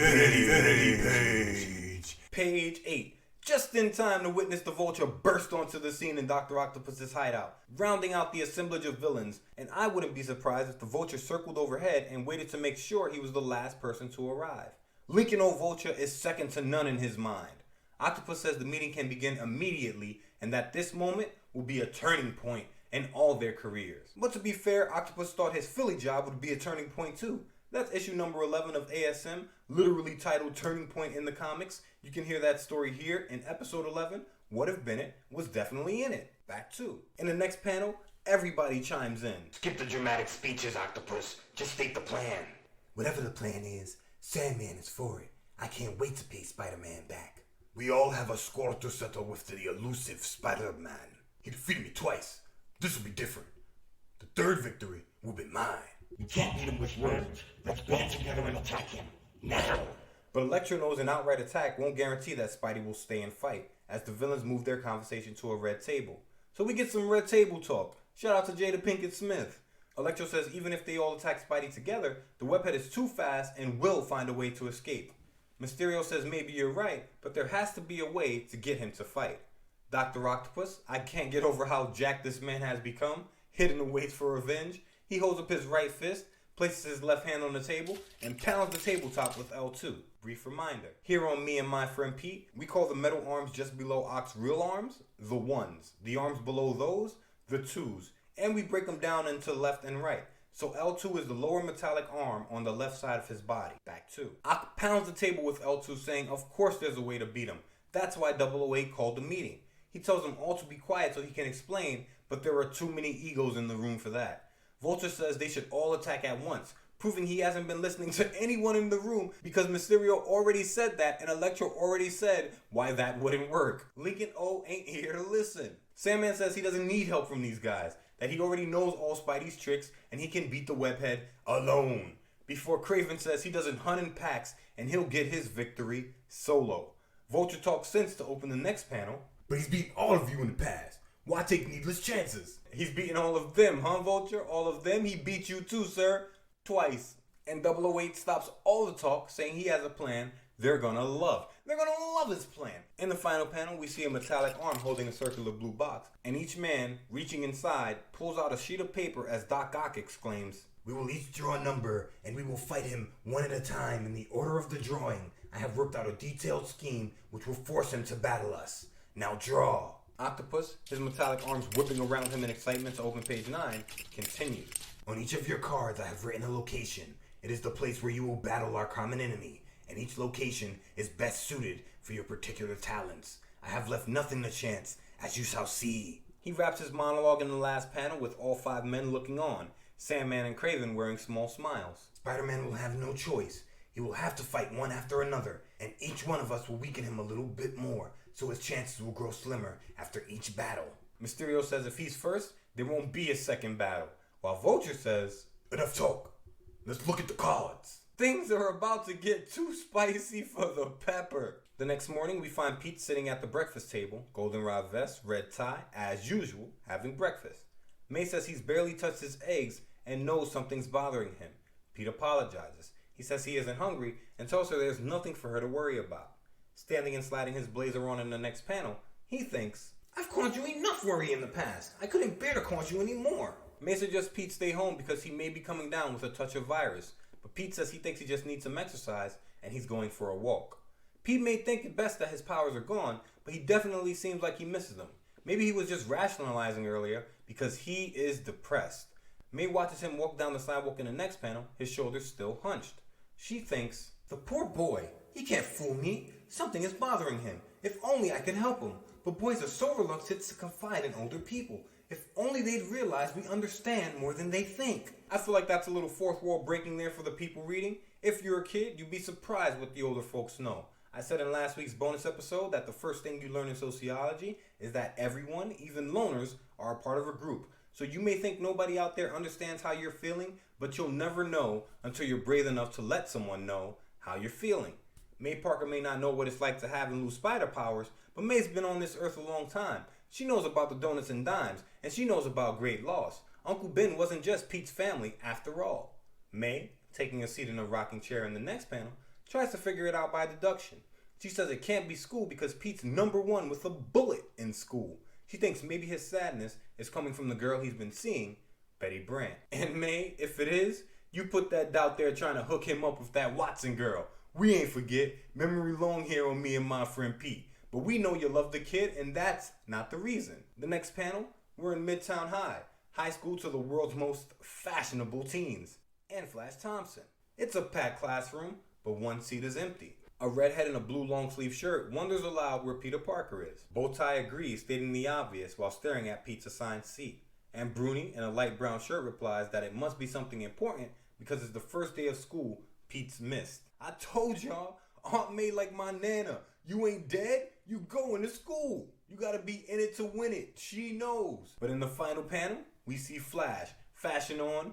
Page. Page 8. Just in time to witness the Vulture burst onto the scene in Dr. Octopus's hideout, rounding out the assemblage of villains, and I wouldn't be surprised if the Vulture circled overhead and waited to make sure he was the last person to arrive. Lincoln O. Vulture is second to none in his mind. Octopus says the meeting can begin immediately and that this moment will be a turning point in all their careers. But to be fair, Octopus thought his Philly job would be a turning point too. That's issue number 11 of ASM, literally titled Turning Point in the Comics. You can hear that story here in episode 11. What If Bennett was definitely in it. Back 2. In the next panel, everybody chimes in. Skip the dramatic speeches, Octopus. Just state the plan. Whatever the plan is, Sandman is for it. I can't wait to pay Spider-Man back. We all have a score to settle with the elusive Spider-Man. He defeated me twice. This will be different. The third victory will be mine. We can't beat him with words. Let's band together and attack him. Now! But Electro knows an outright attack won't guarantee that Spidey will stay and fight, as the villains move their conversation to a red table. So we get some red table talk. Shout out to Jada Pinkett Smith. Electro says even if they all attack Spidey together, the webhead is too fast and will find a way to escape. Mysterio says maybe you're right, but there has to be a way to get him to fight. Dr. Octopus, I can't get over how jacked this man has become, hidden awaits for revenge. He holds up his right fist, places his left hand on the table, and pounds the tabletop with L2. Brief reminder. Here on Me and My Friend Pete, we call the metal arms just below Oc's real arms the ones. The arms below those, the twos. And we break them down into left and right. So L2 is the lower metallic arm on the left side of his body. Back 2. Ock pounds the table with L2 saying of course there's a way to beat him. That's why 008 called the meeting. He tells them all to be quiet so he can explain, but there are too many egos in the room for that. Vulture says they should all attack at once, proving he hasn't been listening to anyone in the room because Mysterio already said that and Electro already said why that wouldn't work. Lincoln O ain't here to listen. Sandman says he doesn't need help from these guys, that he already knows all Spidey's tricks and he can beat the webhead alone. Before Kraven says he doesn't hunt in packs and he'll get his victory solo. Vulture talks sense to open the next panel. But he's beaten all of you in the past. Why take needless chances? He's beaten all of them, huh, Vulture? All of them? He beat you too, sir. Twice. And 008 stops all the talk, saying he has a plan they're gonna love. They're gonna love his plan. In the final panel, we see a metallic arm holding a circular blue box, and each man, reaching inside, pulls out a sheet of paper as Doc Ock exclaims, We will each draw a number, and we will fight him one at a time in the order of the drawing. I have worked out a detailed scheme which will force him to battle us. Now draw. Octopus, his metallic arms whipping around him in excitement to open page 9, continues. On each of your cards I have written a location. It is the place where you will battle our common enemy, and each location is best suited for your particular talents. I have left nothing to chance, as you shall see. He wraps his monologue in the last panel with all 5 men looking on, Sandman and Kraven wearing small smiles. Spider-Man will have no choice. He will have to fight one after another, and each one of us will weaken him a little bit more, so his chances will grow slimmer after each battle. Mysterio says if he's first, there won't be a second battle, while Vulture says, Enough talk. Let's look at the cards. Things are about to get too spicy for the pepper. The next morning, we find Pete sitting at the breakfast table, goldenrod vest, red tie, as usual, having breakfast. May says he's barely touched his eggs and knows something's bothering him. Pete apologizes. He says he isn't hungry and tells her there's nothing for her to worry about. Standing and sliding his blazer on in the next panel, he thinks, I've caused you enough worry in the past. I couldn't bear to cause you any more. May suggests Pete stay home because he may be coming down with a touch of virus, but Pete says he thinks he just needs some exercise and he's going for a walk. Pete may think it best that his powers are gone, but he definitely seems like he misses them. Maybe he was just rationalizing earlier because he is depressed. May watches him walk down the sidewalk in the next panel, his shoulders still hunched. She thinks, The poor boy. He can't fool me. Something is bothering him. If only I could help him. But boys are so reluctant to confide in older people. If only they'd realize we understand more than they think. I feel like that's a little fourth wall breaking there for the people reading. If you're a kid, you'd be surprised what the older folks know. I said in last week's bonus episode that the first thing you learn in sociology is that everyone, even loners, are a part of a group. So you may think nobody out there understands how you're feeling, but you'll never know until you're brave enough to let someone know how you're feeling. May Parker may not know what it's like to have and lose spider powers, but May's been on this earth a long time. She knows about the donuts and dimes, and she knows about great loss. Uncle Ben wasn't just Pete's family after all. May, taking a seat in a rocking chair in the next panel, tries to figure it out by deduction. She says it can't be school because Pete's number 1 with a bullet in school. She thinks maybe his sadness is coming from the girl he's been seeing, Betty Brant. And May, if it is, you put that doubt there trying to hook him up with that Watson girl. We ain't forget, memory long here on Me and My Friend Pete. But we know you love the kid, and that's not the reason. The next panel, we're in Midtown High school to the world's most fashionable teens, and Flash Thompson. It's a packed classroom, but one seat is empty. A redhead in a blue long-sleeve shirt wonders aloud where Peter Parker is. Bowtie agrees, stating the obvious while staring at Pete's assigned seat. And Bruni, in a light brown shirt, replies that it must be something important because it's the first day of school Pete's missed. I told y'all, Aunt May like my nana. You ain't dead, you going to school. You gotta be in it to win it. She knows. But in the final panel, we see Flash, fashion on,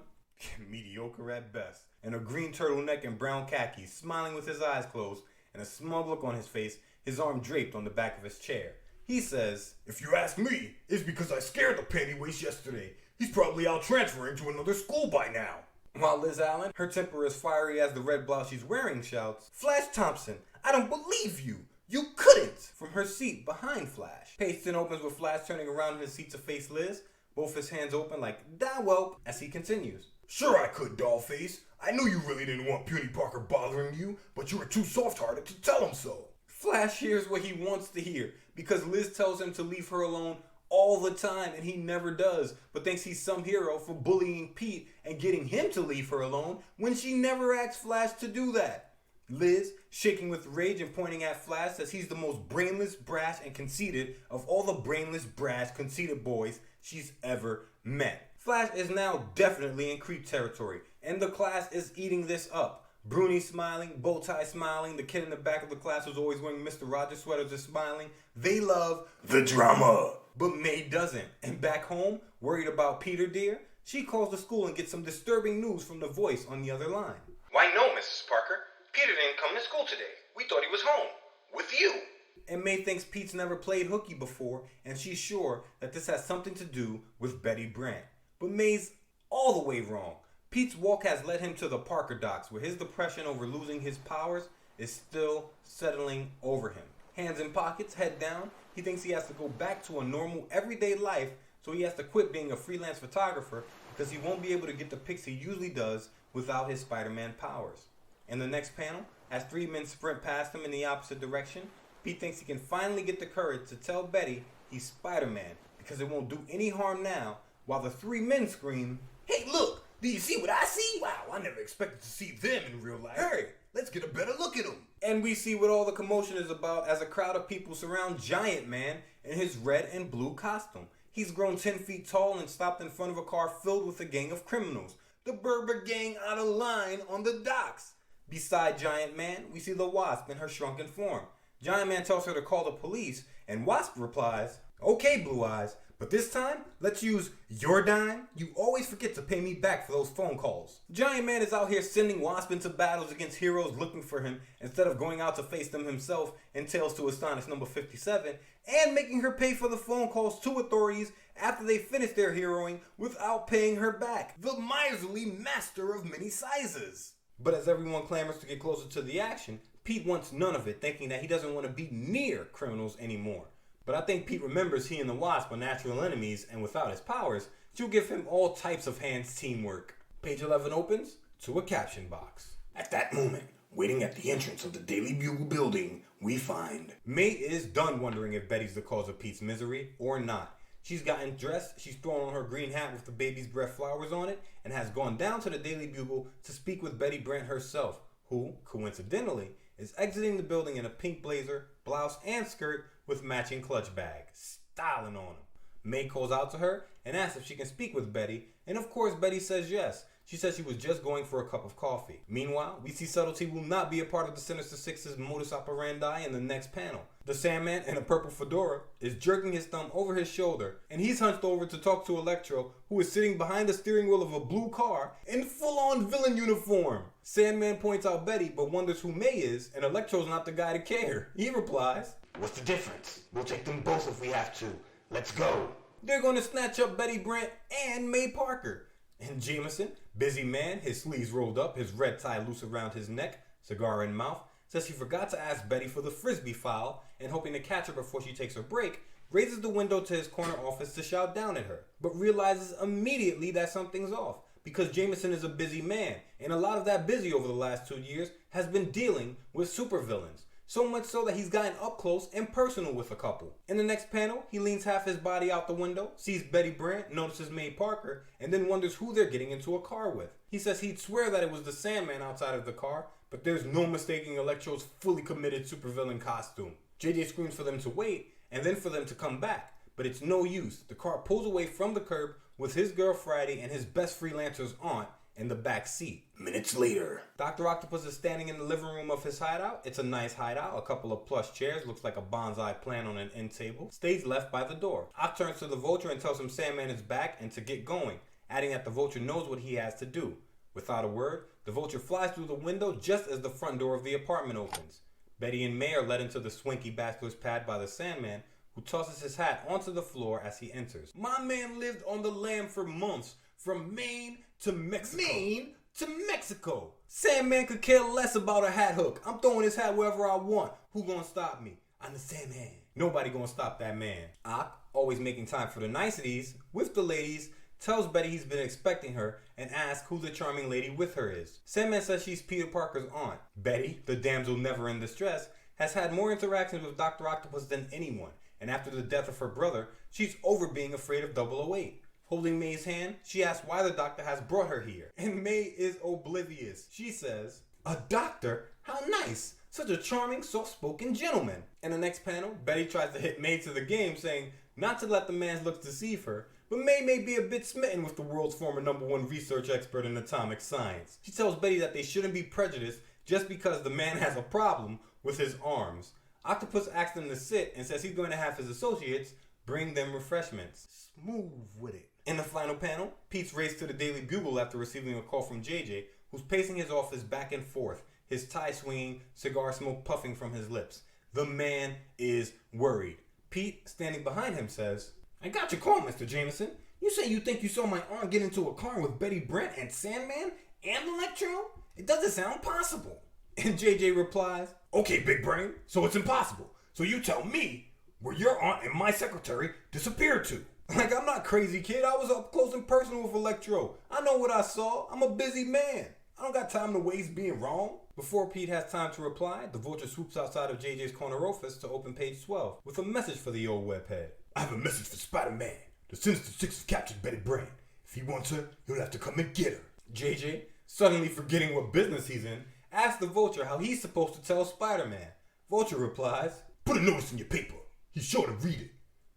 mediocre at best, in a green turtleneck and brown khakis, smiling with his eyes closed and a smug look on his face, his arm draped on the back of his chair. He says, "If you ask me, it's because I scared the pennyweight yesterday. He's probably out transferring to another school by now." While Liz Allen, her temper as fiery as the red blouse she's wearing, shouts, "Flash Thompson, I don't believe you! You couldn't!" from her seat behind Flash. Page then opens with Flash turning around in his seat to face Liz, both his hands open like, "Da welp," as he continues. "Sure I could, Dollface. I knew you really didn't want Puny Parker bothering you, but you were too soft-hearted to tell him so." Flash hears what he wants to hear, because Liz tells him to leave her alone all the time, and he never does, but thinks he's some hero for bullying Pete and getting him to leave her alone when she never asks Flash to do that. Liz, shaking with rage and pointing at Flash, says he's the most brainless, brash, and conceited of all the brainless, brash, conceited boys she's ever met. Flash is now definitely in creep territory, and the class is eating this up. Bruni smiling, Bowtie smiling, the kid in the back of the class who's always wearing Mr. Rogers sweaters is smiling. They love the drama. But May doesn't. And back home, worried about Peter dear, she calls the school and gets some disturbing news from the voice on the other line. "Why no, Mrs. Parker. Peter didn't come to school today. We thought he was home. With you." And May thinks Pete's never played hooky before, and she's sure that this has something to do with Betty Brant. But May's all the way wrong. Pete's walk has led him to the Parker docks, where his depression over losing his powers is still settling over him. Hands in pockets, head down, he thinks he has to go back to a normal, everyday life, so he has to quit being a freelance photographer because he won't be able to get the pics he usually does without his Spider-Man powers. In the next panel, as three men sprint past him in the opposite direction, Pete thinks he can finally get the courage to tell Betty he's Spider-Man because it won't do any harm now, while the three men scream, "Hey, look! Do you see what I see? Wow, I never expected to see them in real life. Hey, let's get a better look at them." And we see what all the commotion is about as a crowd of people surround Giant Man in his red and blue costume. He's grown 10 feet tall and stopped in front of a car filled with a gang of criminals. The Berber gang out of line on the docks. Beside Giant Man, we see the Wasp in her shrunken form. Giant Man tells her to call the police, and Wasp replies, "Okay, Blue Eyes, but this time, let's use your dime. You always forget to pay me back for those phone calls." Giant Man is out here sending Wasp into battles against heroes looking for him instead of going out to face them himself in Tales to Astonish number 57, and making her pay for the phone calls to authorities after they finish their heroing without paying her back. The miserly master of many sizes. But as everyone clamors to get closer to the action, Pete wants none of it, thinking that he doesn't want to be near criminals anymore. But I think Pete remembers he and the Wasp are natural enemies, and without his powers, she'll give him all types of hands teamwork. Page 11 opens to a caption box. At that moment, waiting at the entrance of the Daily Bugle building, we find May is done wondering if Betty's the cause of Pete's misery or not. She's gotten dressed, she's thrown on her green hat with the baby's breath flowers on it, and has gone down to the Daily Bugle to speak with Betty Brant herself, who, coincidentally, is exiting the building in a pink blazer, blouse, and skirt with matching clutch bag, styling on him. May calls out to her and asks if she can speak with Betty, and of course Betty says yes. She says she was just going for a cup of coffee. Meanwhile, we see Subtlety will not be a part of the Sinister Six's modus operandi in the next panel. The Sandman in a purple fedora is jerking his thumb over his shoulder, and he's hunched over to talk to Electro, who is sitting behind the steering wheel of a blue car in full-on villain uniform. Sandman points out Betty, but wonders who May is, and Electro's not the guy to care. He replies, "What's the difference? We'll take them both if we have to. Let's go." They're going to snatch up Betty Brant and May Parker. And Jameson, busy man, his sleeves rolled up, his red tie loose around his neck, cigar in mouth, says he forgot to ask Betty for the Frisbee file, and hoping to catch her before she takes her break, raises the window to his corner office to shout down at her, but realizes immediately that something's off, because Jameson is a busy man, and a lot of that busy over the last 2 years has been dealing with supervillains. So much so that he's gotten up close and personal with a couple. In the next panel, he leans half his body out the window, sees Betty Brant, notices May Parker, and then wonders who they're getting into a car with. He says he'd swear that it was the Sandman outside of the car, but there's no mistaking Electro's fully committed supervillain costume. JJ screams for them to wait, and then for them to come back, but it's no use. The car pulls away from the curb with his girl Friday and his best freelancer's aunt in the back seat. Minutes later, Dr. Octopus is standing in the living room of his hideout. It's a nice hideout, a couple of plush chairs, looks like a bonsai plant on an end table. Stage left by the door. Oct turns to the Vulture and tells him Sandman is back and to get going, adding that the Vulture knows what he has to do. Without a word, the Vulture flies through the window just as the front door of the apartment opens. Betty and May are led into the swanky bachelor's pad by the Sandman, who tosses his hat onto the floor as he enters. My man lived on the lam for months, from Maine to Mexico. Maine to Mexico. Sandman could care less about a hat hook. I'm throwing his hat wherever I want. Who gonna stop me? I'm the Sandman. Nobody gonna stop that man. Ock, always making time for the niceties, with the ladies, tells Betty he's been expecting her and asks who the charming lady with her is. Sandman says she's Peter Parker's aunt. Betty, the damsel never in distress, has had more interactions with Dr. Octopus than anyone, and after the death of her brother, she's over being afraid of 008. Holding May's hand, she asks why the doctor has brought her here, and May is oblivious. She says, a doctor? How nice! Such a charming, soft-spoken gentleman. In the next panel, Betty tries to hit May to the game, saying not to let the man's looks deceive her, but May be a bit smitten with the world's former #1 research expert in atomic science. She tells Betty that they shouldn't be prejudiced just because the man has a problem with his arms. Octopus asks them to sit and says he's going to have his associates bring them refreshments. Smooth with it. In the final panel, Pete's raced to the Daily Bugle after receiving a call from JJ, who's pacing his office back and forth, his tie swinging, cigar smoke puffing from his lips. The man is worried. Pete, standing behind him, says, I got your call, Mr. Jameson. You say you think you saw my aunt get into a car with Betty Brant and Sandman and Electro? It doesn't sound possible. And JJ replies, okay, big brain, so it's impossible. So you tell me where your aunt and my secretary disappeared to. Like, I'm not crazy, kid. I was up close and personal with Electro. I know what I saw. I'm a busy man. I don't got time to waste being wrong. Before Pete has time to reply, the Vulture swoops outside of JJ's corner office to open page 12 with a message for the old webhead. I have a message for Spider-Man. The Sinister Six has captured Betty Brant. If he wants her, he'll have to come and get her. JJ, suddenly forgetting what business he's in, asks the Vulture how he's supposed to tell Spider-Man. Vulture replies, put a notice in your paper. He's sure to read it.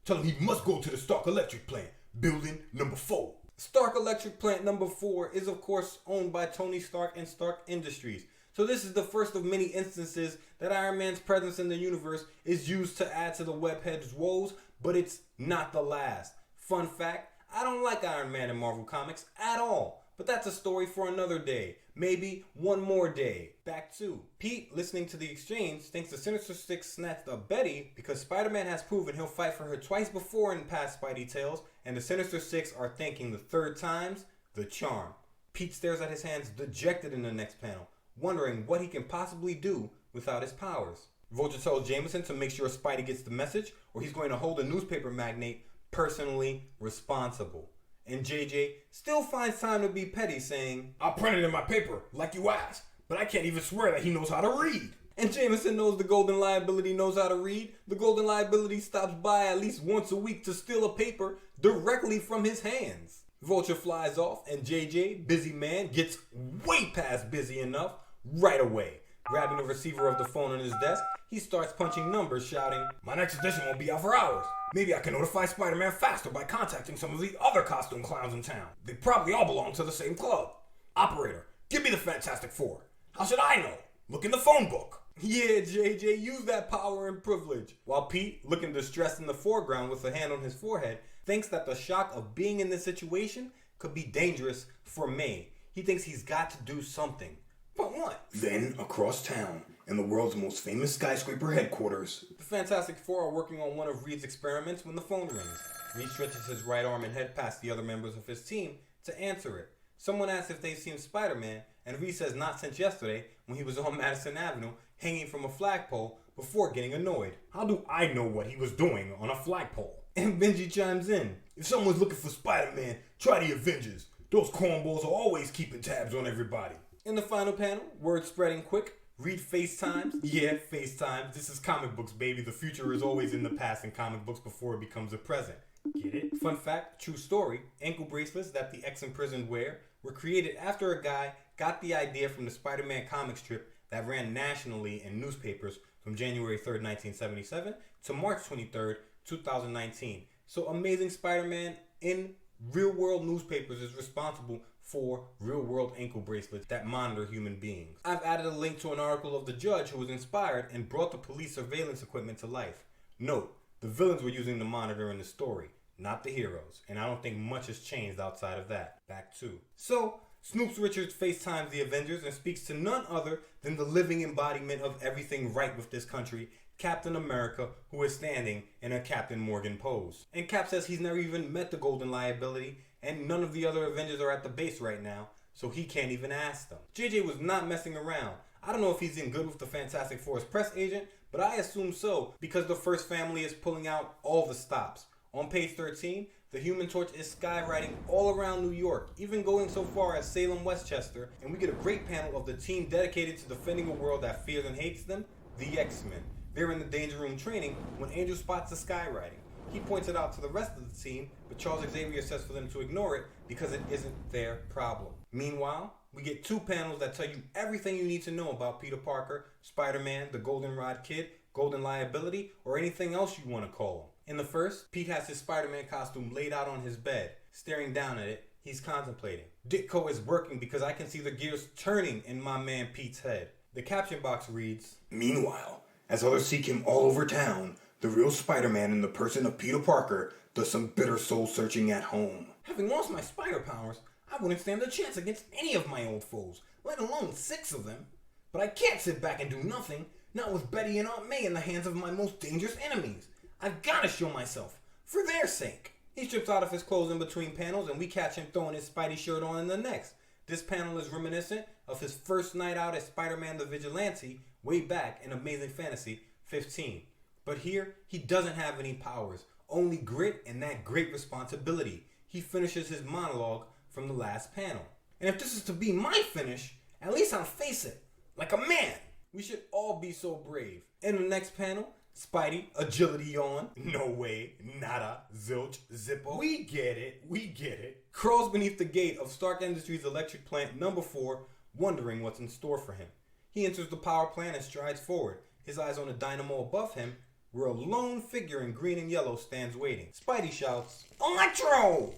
Tell him he must go to the Stark Electric plant, building number 4. Stark Electric plant number 4 is of course owned by Tony Stark and Stark Industries. So this is the first of many instances that Iron Man's presence in the universe is used to add to the webhead's woes, but it's not the last. Fun fact, I don't like Iron Man in Marvel Comics at all. But that's a story for another day. Maybe one more day. Back to Pete, listening to the exchange, thinks the Sinister Six snatched up Betty because Spider-Man has proven he'll fight for her twice before in past Spidey tales, and the Sinister Six are thinking the third time's the charm. Pete stares at his hands dejected in the next panel, wondering what he can possibly do without his powers. Vulture tells Jameson to make sure Spidey gets the message, or he's going to hold the newspaper magnate personally responsible. And JJ still finds time to be petty, saying, I printed in my paper, like you asked, but I can't even swear that he knows how to read. And Jameson knows the Golden Liability knows how to read. The Golden Liability stops by at least once a week to steal a paper directly from his hands. Vulture flies off, and JJ, busy man, gets way past busy enough right away. Grabbing the receiver of the phone on his desk, he starts punching numbers, shouting, my next edition won't be out for hours. Maybe I can notify Spider-Man faster by contacting some of the other costume clowns in town. They probably all belong to the same club. Operator, give me the Fantastic Four. How should I know? Look in the phone book. Yeah, JJ, use that power and privilege. While Pete, looking distressed in the foreground with a hand on his forehead, thinks that the shock of being in this situation could be dangerous for May. He thinks he's got to do something. But what? Then, across town, in the world's most famous skyscraper headquarters, the Fantastic Four are working on one of Reed's experiments when the phone rings. Reed stretches his right arm and head past the other members of his team to answer it. Someone asks if they've seen Spider-Man, and Reed says not since yesterday when he was on Madison Avenue hanging from a flagpole before getting annoyed. How do I know what he was doing on a flagpole? And Benji chimes in. If someone's looking for Spider-Man, try the Avengers. Those cornballs are always keeping tabs on everybody. In the final panel, word spreading quick, Read FaceTimes? Yeah, FaceTimes. This is comic books, baby. The future is always in the past in comic books before it becomes the present. Get it? Fun fact, true story, ankle bracelets that the ex-imprisoned wear were created after a guy got the idea from the Spider-Man comic strip that ran nationally in newspapers from January 3rd, 1977 to March 23rd, 2019. So Amazing Spider-Man in real-world newspapers is responsible for real-world ankle bracelets that monitor human beings. I've added a link to an article of the judge who was inspired and brought the police surveillance equipment to life. Note, the villains were using the monitor in the story, not the heroes, and I don't think much has changed outside of that. Back to. So, Snoops Richards FaceTimes the Avengers and speaks to none other than the living embodiment of everything right with this country, Captain America, who is standing in a Captain Morgan pose. And Cap says he's never even met the Golden Liability, and none of the other Avengers are at the base right now, so he can't even ask them. JJ was not messing around. I don't know if he's in good with the Fantastic Four's press agent, but I assume so, because the First Family is pulling out all the stops. On page 13, the Human Torch is skywriting all around New York, even going so far as Salem, Westchester, and we get a great panel of the team dedicated to defending a world that fears and hates them, the X-Men. They're in the Danger Room training when Angel spots the skywriting. He points it out to the rest of the team, but Charles Xavier says for them to ignore it because it isn't their problem. Meanwhile, we get two panels that tell you everything you need to know about Peter Parker, Spider-Man, the Goldenrod Kid, Golden Liability, or anything else you want to call him. In the first, Pete has his Spider-Man costume laid out on his bed. Staring down at it, he's contemplating. Ditko is working because I can see the gears turning in my man Pete's head. The caption box reads, Meanwhile, as others seek him all over town, the real Spider-Man in the person of Peter Parker does some bitter soul searching at home. Having lost my spider powers, I wouldn't stand a chance against any of my old foes, let alone 6 of them. But I can't sit back and do nothing, not with Betty and Aunt May in the hands of my most dangerous enemies. I've gotta show myself, for their sake. He strips out of his clothes in between panels and we catch him throwing his Spidey shirt on in the next. This panel is reminiscent of his first night out as Spider-Man the Vigilante way back in Amazing Fantasy 15. But here, he doesn't have any powers, only grit and that great responsibility. He finishes his monologue from the last panel. And if this is to be my finish, at least I'll face it, like a man. We should all be so brave. In the next panel, Spidey, agility on, no way, nada, zilch, zippo. We get it. Crawls beneath the gate of Stark Industries Electric Plant number 4, wondering what's in store for him. He enters the power plant and strides forward, his eyes on the dynamo above him, where a lone figure in green and yellow stands waiting. Spidey shouts, Electro!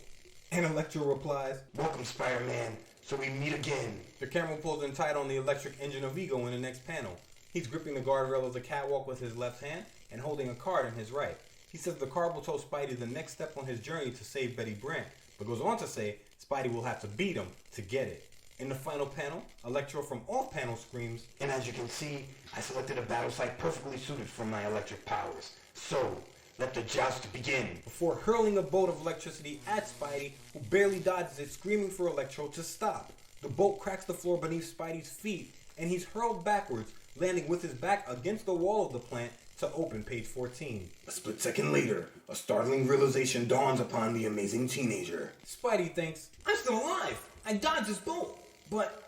And Electro replies, Welcome, Spider-Man. So we meet again. The camera pulls in tight on the electric engine of Ego in the next panel. He's gripping the guardrail of the catwalk with his left hand and holding a card in his right. He says the card will tell Spidey the next step on his journey to save Betty Brant, but goes on to say Spidey will have to beat him to get it. In the final panel, Electro from off panel screams, And as you can see, I selected a battle site perfectly suited for my electric powers. So, let the joust begin. Before hurling a bolt of electricity at Spidey, who barely dodges it, screaming for Electro to stop. The bolt cracks the floor beneath Spidey's feet, and he's hurled backwards, landing with his back against the wall of the plant to open page 14. A split second later, a startling realization dawns upon the amazing teenager. Spidey thinks, I'm still alive. I dodged this bolt. But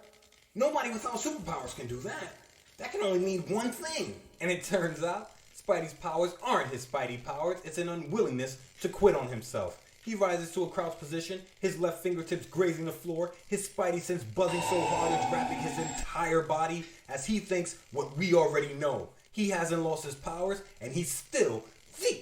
nobody without superpowers can do that. That can only mean one thing. And it turns out, Spidey's powers aren't his Spidey powers, it's an unwillingness to quit on himself. He rises to a crouch position, his left fingertips grazing the floor, his Spidey sense buzzing so hard it's wrapping his entire body as he thinks what we already know. He hasn't lost his powers, and he's still the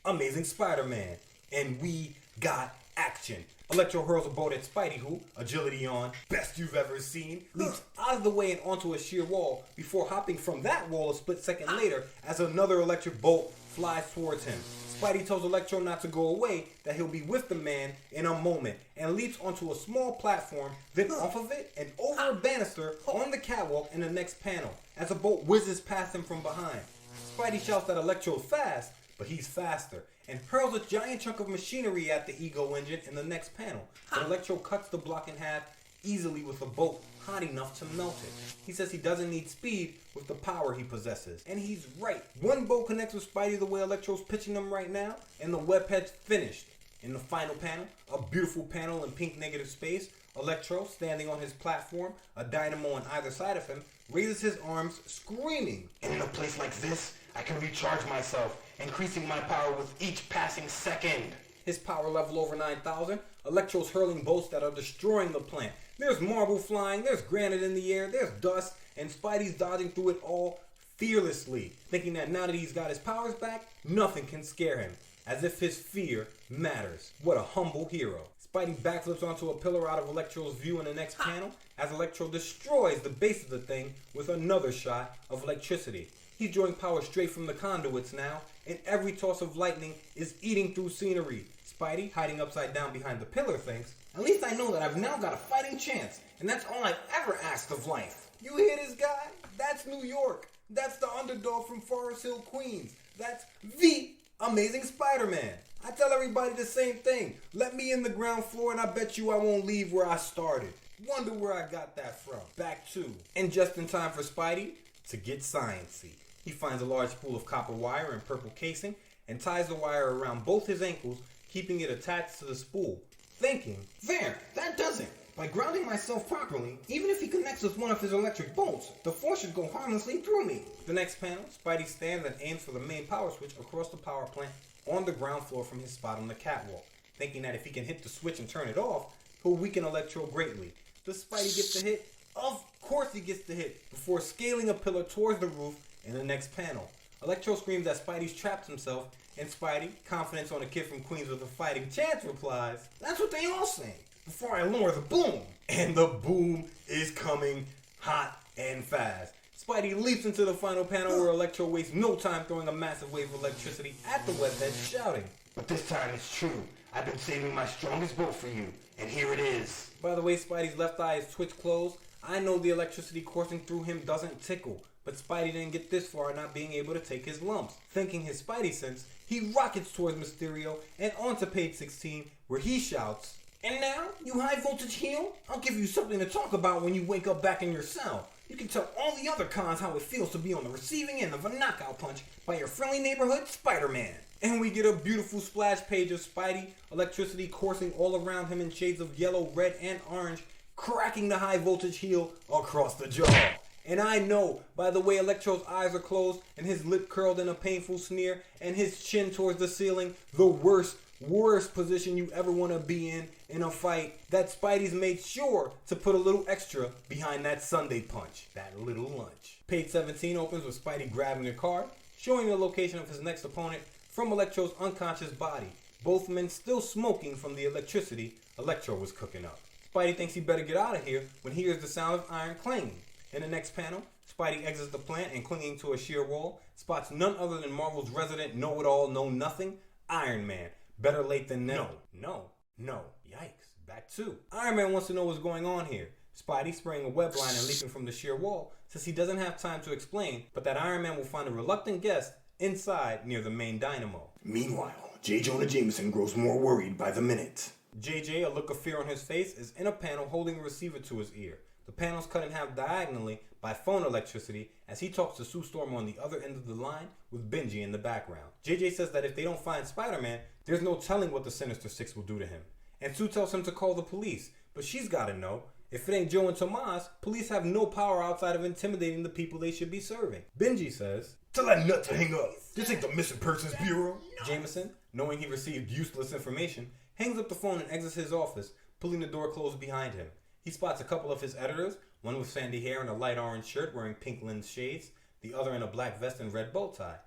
Amazing Spider-Man. And we got action. Electro hurls a bolt at Spidey, who, agility on, best you've ever seen, leaps out of the way and onto a sheer wall before hopping from that wall a split second later as another electric bolt flies towards him. Spidey tells Electro not to go away, that he'll be with the man in a moment, and leaps onto a small platform, then off of it and over a banister on the catwalk in the next panel, as a bolt whizzes past him from behind. Spidey shouts that Electro's fast, but he's faster, and hurls a giant chunk of machinery at the Ego engine in the next panel, but Electro cuts the block in half easily with a bolt hot enough to melt it. He says he doesn't need speed with the power he possesses, and he's right. One bolt connects with Spidey the way Electro's pitching them right now, and the webhead's finished. In the final panel, a beautiful panel in pink negative space, Electro, standing on his platform, a dynamo on either side of him, raises his arms, screaming. And in a place like this, I can recharge myself, increasing my power with each passing second. His power level over 9,000, Electro's hurling bolts that are destroying the plant. There's marble flying, there's granite in the air, there's dust, and Spidey's dodging through it all fearlessly, thinking that now that he's got his powers back, nothing can scare him, as if his fear matters. What a humble hero. Spidey backflips onto a pillar out of Electro's view in the next panel, as Electro destroys the base of the thing with another shot of electricity. He's drawing power straight from the conduits now, and every toss of lightning is eating through scenery. Spidey, hiding upside down behind the pillar, thinks, At least I know that I've now got a fighting chance, and that's all I've ever asked of life. "You hear this guy? That's New York. That's the underdog from Forest Hill, Queens. That's the Amazing Spider-Man. I tell everybody the same thing. Let me in the ground floor and I bet you I won't leave where I started. Wonder where I got that from. Back to. And just in time for Spidey to get sciencey. He finds a large spool of copper wire in purple casing and ties the wire around both his ankles, keeping it attached to the spool, thinking, There, that does it. By grounding myself properly, even if he connects with one of his electric bolts, the force should go harmlessly through me. The next panel, Spidey stands and aims for the main power switch across the power plant on the ground floor from his spot on the catwalk, thinking that if he can hit the switch and turn it off, he'll weaken Electro greatly. Does Spidey get the hit? Of course he gets the hit, before scaling a pillar towards the roof in the next panel. Electro screams that Spidey's trapped himself, and Spidey, confidence on a kid from Queens with a fighting chance, replies, That's what they all say. Before I lower the boom. and the boom is coming hot and fast. Spidey leaps into the final panel where Electro wastes no time throwing a massive wave of electricity at the webhead, shouting, But this time it's true. I've been saving my strongest bolt for you, and here it is. By the way Spidey's left eye is twitch closed, I know the electricity coursing through him doesn't tickle, but Spidey didn't get this far not being able to take his lumps. Thinking his Spidey sense, he rockets towards Mysterio and onto page 16 where he shouts, And now, you high voltage heel, I'll give you something to talk about when you wake up back in your cell. You can tell all the other cons how it feels to be on the receiving end of a knockout punch by your friendly neighborhood Spider-Man. And we get a beautiful splash page of Spidey, electricity coursing all around him in shades of yellow, red, and orange, cracking the high voltage heel across the jaw. And I know, by the way Electro's eyes are closed and his lip curled in a painful sneer and his chin towards the ceiling, the worst position you ever want to be in a fight, that Spidey's made sure to put a little extra behind that Sunday punch, that little lunch. Page 17 opens with Spidey grabbing a card, showing the location of his next opponent from Electro's unconscious body, both men still smoking from the electricity Electro was cooking up. Spidey thinks he better get out of here when he hears the sound of iron clanging. In the next panel, Spidey exits the plant and, clinging to a sheer wall, spots none other than Marvel's resident know-it-all, know-nothing, Iron Man. Better late than never. No. Yikes. Back to. Iron Man wants to know what's going on here. Spidey, spraying a web line and leaping from the sheer wall, says he doesn't have time to explain, but that Iron Man will find a reluctant guest inside near the main dynamo. Meanwhile, J. Jonah Jameson grows more worried by the minute. JJ, a look of fear on his face, is in a panel holding a receiver to his ear. The panel's cut in half diagonally by phone electricity as he talks to Sue Storm on the other end of the line with Benji in the background. JJ says that if they don't find Spider-Man, there's no telling what the Sinister Six will do to him. And Sue tells him to call the police, but she's gotta know, if it ain't Joe and Tomas, police have no power outside of intimidating the people they should be serving. Benji says, Tell that nut to hang up. This ain't the Missing Persons Bureau. Jameson, knowing he received useless information, hangs up the phone and exits his office, pulling the door closed behind him. He spots a couple of his editors, one with sandy hair and a light orange shirt wearing pink lens shades, the other in a black vest and red bow tie.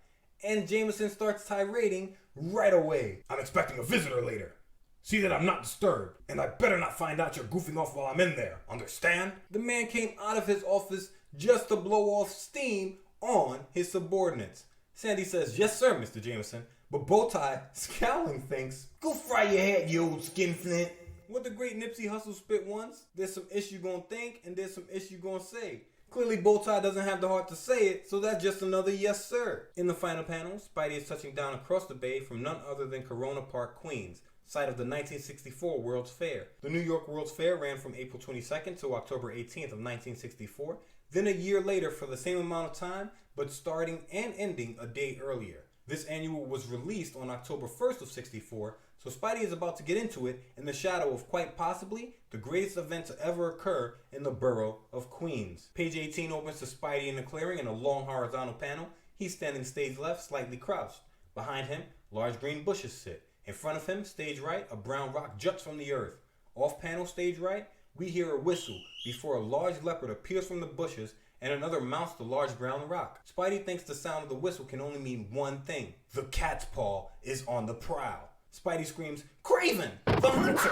And Jameson starts tirading right away. I'm expecting a visitor later. See that I'm not disturbed, and I better not find out you're goofing off while I'm in there. Understand? The man came out of his office just to blow off steam on his subordinates. Sandy says, yes sir, Mr. Jameson, but Bowtie, scowling, thinks, Go fry your head, you old skinflint. what the great Nipsey Hussle spit once, there's some ish you gonna think and there's some ish you gonna say. Clearly Bowtie doesn't have the heart to say it, so that's just another yes sir. In the final panel, Spidey is touching down across the bay from none other than Corona Park, Queens, site of the 1964 World's Fair. The New York World's Fair ran from April 22nd to October 18th of 1964, then a year later for the same amount of time, but starting and ending a day earlier. This annual was released on October 1st of 64 So Spidey is about to get into it in the shadow of quite possibly the greatest event to ever occur in the borough of Queens. Page 18 opens to Spidey in the clearing in a long horizontal panel. He's standing stage left, slightly crouched. Behind him, large green bushes sit. In front of him, stage right, a brown rock juts from the earth. Off panel, stage right, we hear a whistle before a large leopard appears from the bushes and another mounts the large brown rock. Spidey thinks the sound of the whistle can only mean one thing. The cat's paw is on the prowl. Spidey screams, "Kraven, the hunter!"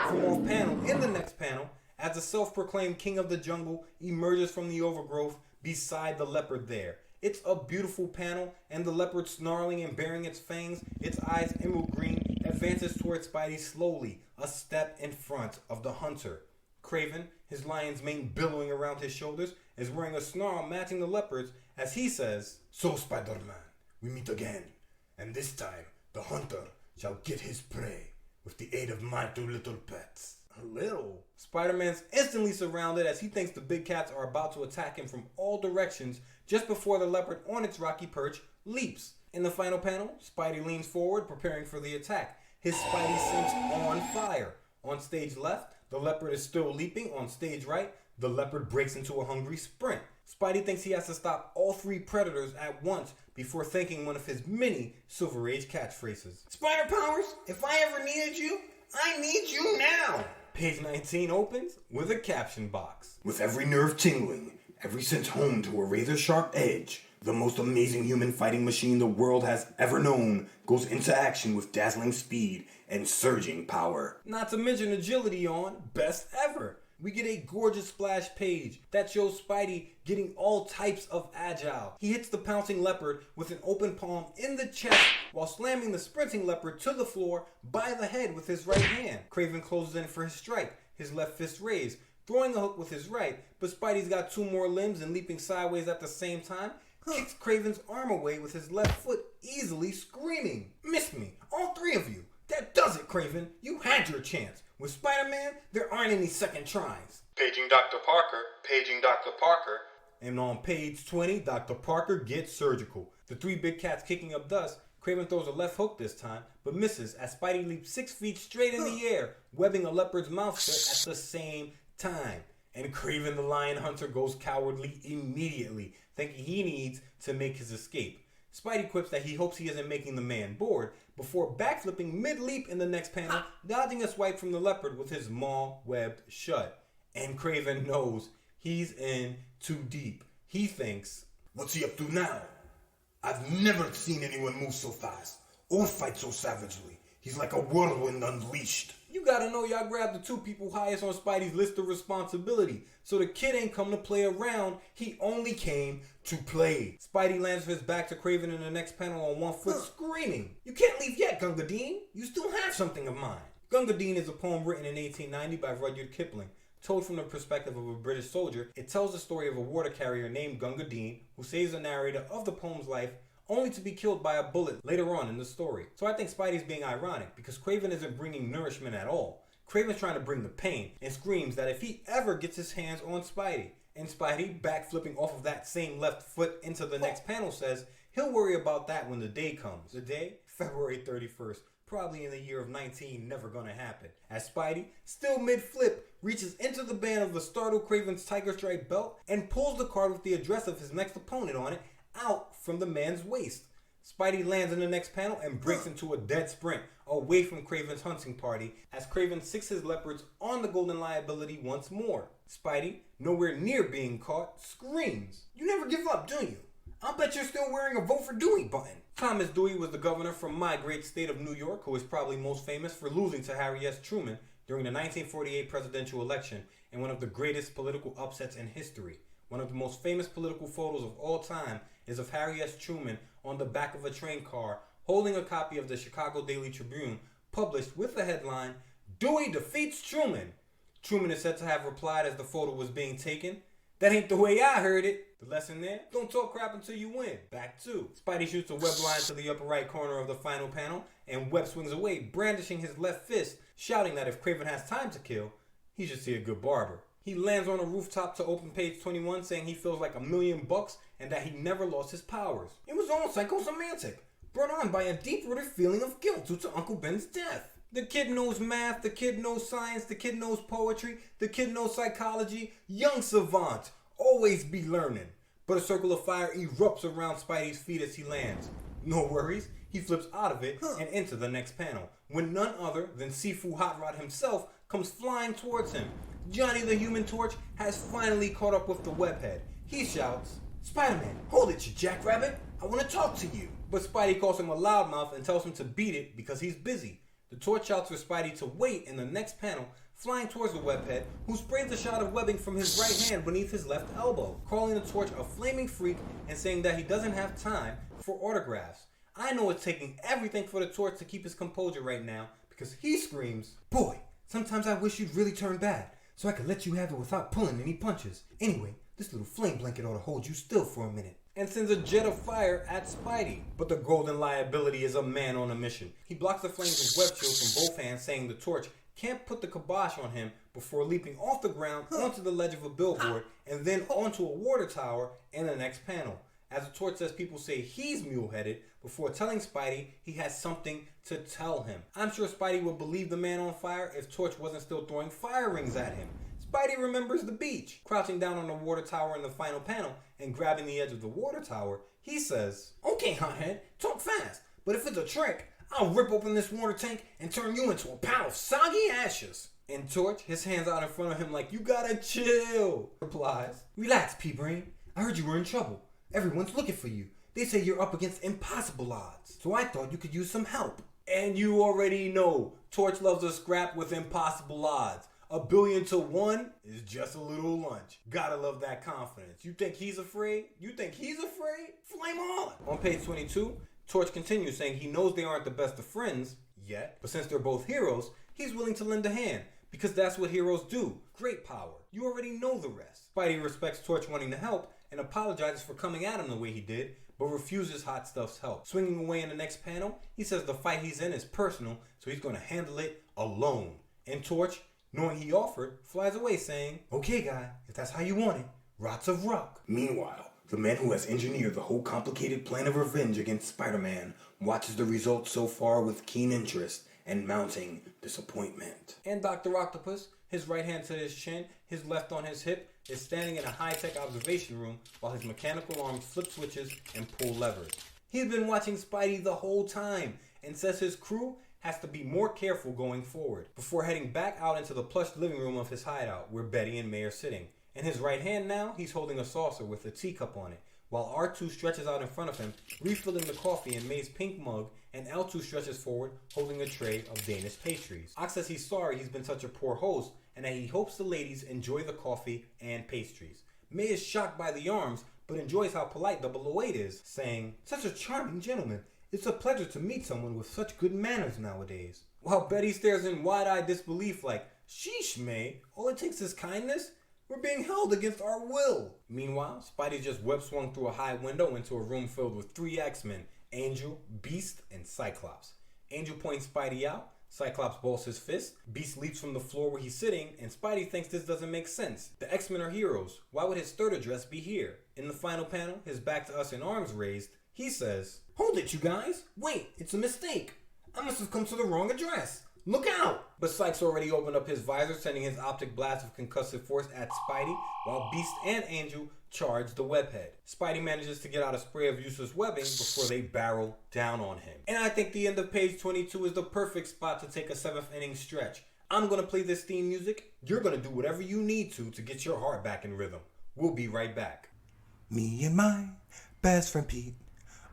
From off panel, in the next panel, as the self-proclaimed king of the jungle emerges from the overgrowth beside the leopard there. It's a beautiful panel, and the leopard, snarling and baring its fangs, its eyes emerald green, advances towards Spidey slowly, a step in front of the hunter. Kraven, his lion's mane billowing around his shoulders, is wearing a snarl matching the leopard's as he says, "So, Spider-Man, we meet again, and this time the hunter shall get his prey with the aid of my two little pets." Little. Spider-Man's instantly surrounded as he thinks the big cats are about to attack him from all directions just before the leopard on its rocky perch leaps. In the final panel, Spidey leans forward preparing for the attack. His Spidey sense on fire. On stage left, the leopard is still leaping. On stage right, the leopard breaks into a hungry sprint. Spidey thinks he has to stop all three predators at once before thinking one of his many Silver Age catchphrases. Spider Powers, if I ever needed you, I need you now. Page 19 opens with a caption box. With every nerve tingling, every sense honed to a razor-sharp edge, the most amazing human fighting machine the world has ever known goes into action with dazzling speed and surging power. Not to mention agility on best ever. We get a gorgeous splash page that shows Spidey getting all types of agile. He hits the pouncing leopard with an open palm in the chest while slamming the sprinting leopard to the floor by the head with his right hand. Kraven closes in for his strike, his left fist raised, throwing a hook with his right, but Spidey's got two more limbs and leaping sideways at the same time, kicks Kraven's arm away with his left foot, easily screaming, "Missed me, all three of you. That does it, Kraven. You had your chance. With Spider-Man, there aren't any second tries." Paging Dr. Parker, paging Dr. Parker. And on page 20, Dr. Parker gets surgical. The three big cats kicking up dust. Kraven throws a left hook this time, but misses as Spidey leaps 6 feet straight in the air, webbing a leopard's mouth shut at the same time. And Kraven the lion hunter goes cowardly immediately, thinking he needs to make his escape. Spidey quips that he hopes he isn't making the man bored, before backflipping mid-leap in the next panel, dodging a swipe from the leopard with his maw webbed shut. And Kraven knows he's in too deep. He thinks, "What's he up to now? I've never seen anyone move so fast or fight so savagely. He's like a whirlwind unleashed." You gotta know y'all grabbed the two people highest on Spidey's list of responsibility. So the kid ain't come to play around, he only came to play. Spidey lands with his back to Kraven in the next panel on one foot, screaming, "You can't leave yet, Gunga Din. You still have something of mine." Gunga Din is a poem written in 1890 by Rudyard Kipling. Told from the perspective of a British soldier, it tells the story of a water carrier named Gunga Din who saves the narrator of the poem's life only to be killed by a bullet later on in the story. So I think Spidey's being ironic because Kraven isn't bringing nourishment at all. Kraven's trying to bring the pain and screams that if he ever gets his hands on Spidey, and Spidey, backflipping off of that same left foot into the next panel, says he'll worry about that when the day comes. The day? February 31st. Probably in the year of 19, never gonna happen. As Spidey, still mid-flip, reaches into the band of the startled Kraven's tiger stripe belt and pulls the card with the address of his next opponent on it out from the man's waist. Spidey lands in the next panel and breaks into a dead sprint away from Kraven's hunting party as Kraven sicks his leopards on the golden liability once more. Spidey, nowhere near being caught, screams, "You never give up, do you? I'll bet you're still wearing a Vote for Dewey button." Thomas Dewey was the governor from my great state of New York, who is probably most famous for losing to Harry S. Truman during the 1948 presidential election in one of the greatest political upsets in history. One of the most famous political photos of all time is of Harry S. Truman on the back of a train car holding a copy of the Chicago Daily Tribune published with the headline, "Dewey defeats Truman." Truman is said to have replied as the photo was being taken, "That ain't the way I heard it." The lesson there? Don't talk crap until you win. Back two. Spidey shoots a web line to the upper right corner of the final panel, and Webb swings away, brandishing his left fist, shouting that if Kraven has time to kill, he should see a good barber. He lands on a rooftop to open page 21, saying he feels like $1,000,000 and that he never lost his powers. It was all psychosemantic. brought on by a deep-rooted feeling of guilt due to Uncle Ben's death. The kid knows math, the kid knows science, the kid knows poetry, the kid knows psychology. Young savant, always be learning. But a circle of fire erupts around Spidey's feet as he lands. No worries, he flips out of it and into the next panel, when none other than Sifu Hot Rod himself comes flying towards him. Johnny the Human Torch has finally caught up with the webhead. He shouts, "Spider-Man, hold it, you jackrabbit! I want to talk to you!" But Spidey calls him a loudmouth and tells him to beat it because he's busy. The Torch shouts for Spidey to wait in the next panel, flying towards the webhead, who sprays a shot of webbing from his right hand beneath his left elbow, calling the Torch a flaming freak and saying that he doesn't have time for autographs. I know it's taking everything for the Torch to keep his composure right now, because he screams, "Boy, sometimes I wish you'd really turn bad, so I could let you have it without pulling any punches. Anyway, this little flame blanket ought to hold you still for a minute." And sends a jet of fire at Spidey. But the golden liability is a man on a mission. He blocks the flames with web shields from both hands, saying the Torch can't put the kibosh on him before leaping off the ground onto the ledge of a billboard and then onto a water tower in the next panel. As the Torch says people say he's mule-headed before telling Spidey he has something to tell him. I'm sure Spidey would believe the man on fire if Torch wasn't still throwing fire rings at him. Spidey remembers the beach. Crouching down on the water tower in the final panel and grabbing the edge of the water tower, he says, "Okay, hothead, talk fast, but if it's a trick, I'll rip open this water tank and turn you into a pile of soggy ashes." And Torch, his hands out in front of him like, "You gotta chill," replies, "Relax, P-Brain. I heard you were in trouble. Everyone's looking for you. They say you're up against impossible odds, so I thought you could use some help." And you already know, Torch loves a scrap with impossible odds. 1,000,000,000 to 1 is just a little lunch. Gotta love that confidence. You think he's afraid? You think he's afraid? Flame on! On page 22, Torch continues saying he knows they aren't the best of friends yet, but since they're both heroes, he's willing to lend a hand, because that's what heroes do. Great power. You already know the rest. Spidey respects Torch wanting to help and apologizes for coming at him the way he did, but refuses Hot Stuff's help. Swinging away in the next panel, he says the fight he's in is personal, so he's going to handle it alone. And Torch, knowing he offered, flies away saying, "Okay, guy, if that's how you want it, rots of rock." Meanwhile, the man who has engineered the whole complicated plan of revenge against Spider-Man watches the results so far with keen interest and mounting disappointment. And Dr. Octopus, his right hand to his chin, his left on his hip, is standing in a high-tech observation room while his mechanical arms flip switches and pull levers. He's been watching Spidey the whole time and says his crew has to be more careful going forward, before heading back out into the plush living room of his hideout where Betty and May are sitting. In his right hand now, he's holding a saucer with a teacup on it, while R2 stretches out in front of him, refilling the coffee in May's pink mug, and L2 stretches forward, holding a tray of Danish pastries. Ox says he's sorry he's been such a poor host, and that he hopes the ladies enjoy the coffee and pastries. May is shocked by the arms, but enjoys how polite 008 is, saying, "Such a charming gentleman. It's a pleasure to meet someone with such good manners nowadays." While Betty stares in wide-eyed disbelief like, "Sheesh, May, all it takes is kindness? We're being held against our will." Meanwhile, Spidey just web-swung through a high window into a room filled with 3 X-Men, Angel, Beast, and Cyclops. Angel points Spidey out, Cyclops balls his fist, Beast leaps from the floor where he's sitting, and Spidey thinks this doesn't make sense. The X-Men are heroes. Why would his third address be here? In the final panel, his back to us and arms raised, he says, "Hold it, you guys! Wait, it's a mistake! I must have come to the wrong address! Look out!" But Sykes already opened up his visor, sending his optic blast of concussive force at Spidey, while Beast and Angel charge the webhead. Spidey manages to get out a spray of useless webbing before they barrel down on him. And I think the end of page 22 is the perfect spot to take a 7th inning stretch. I'm going to play this theme music. You're going to do whatever you need to get your heart back in rhythm. We'll be right back. Me and my best friend Pete,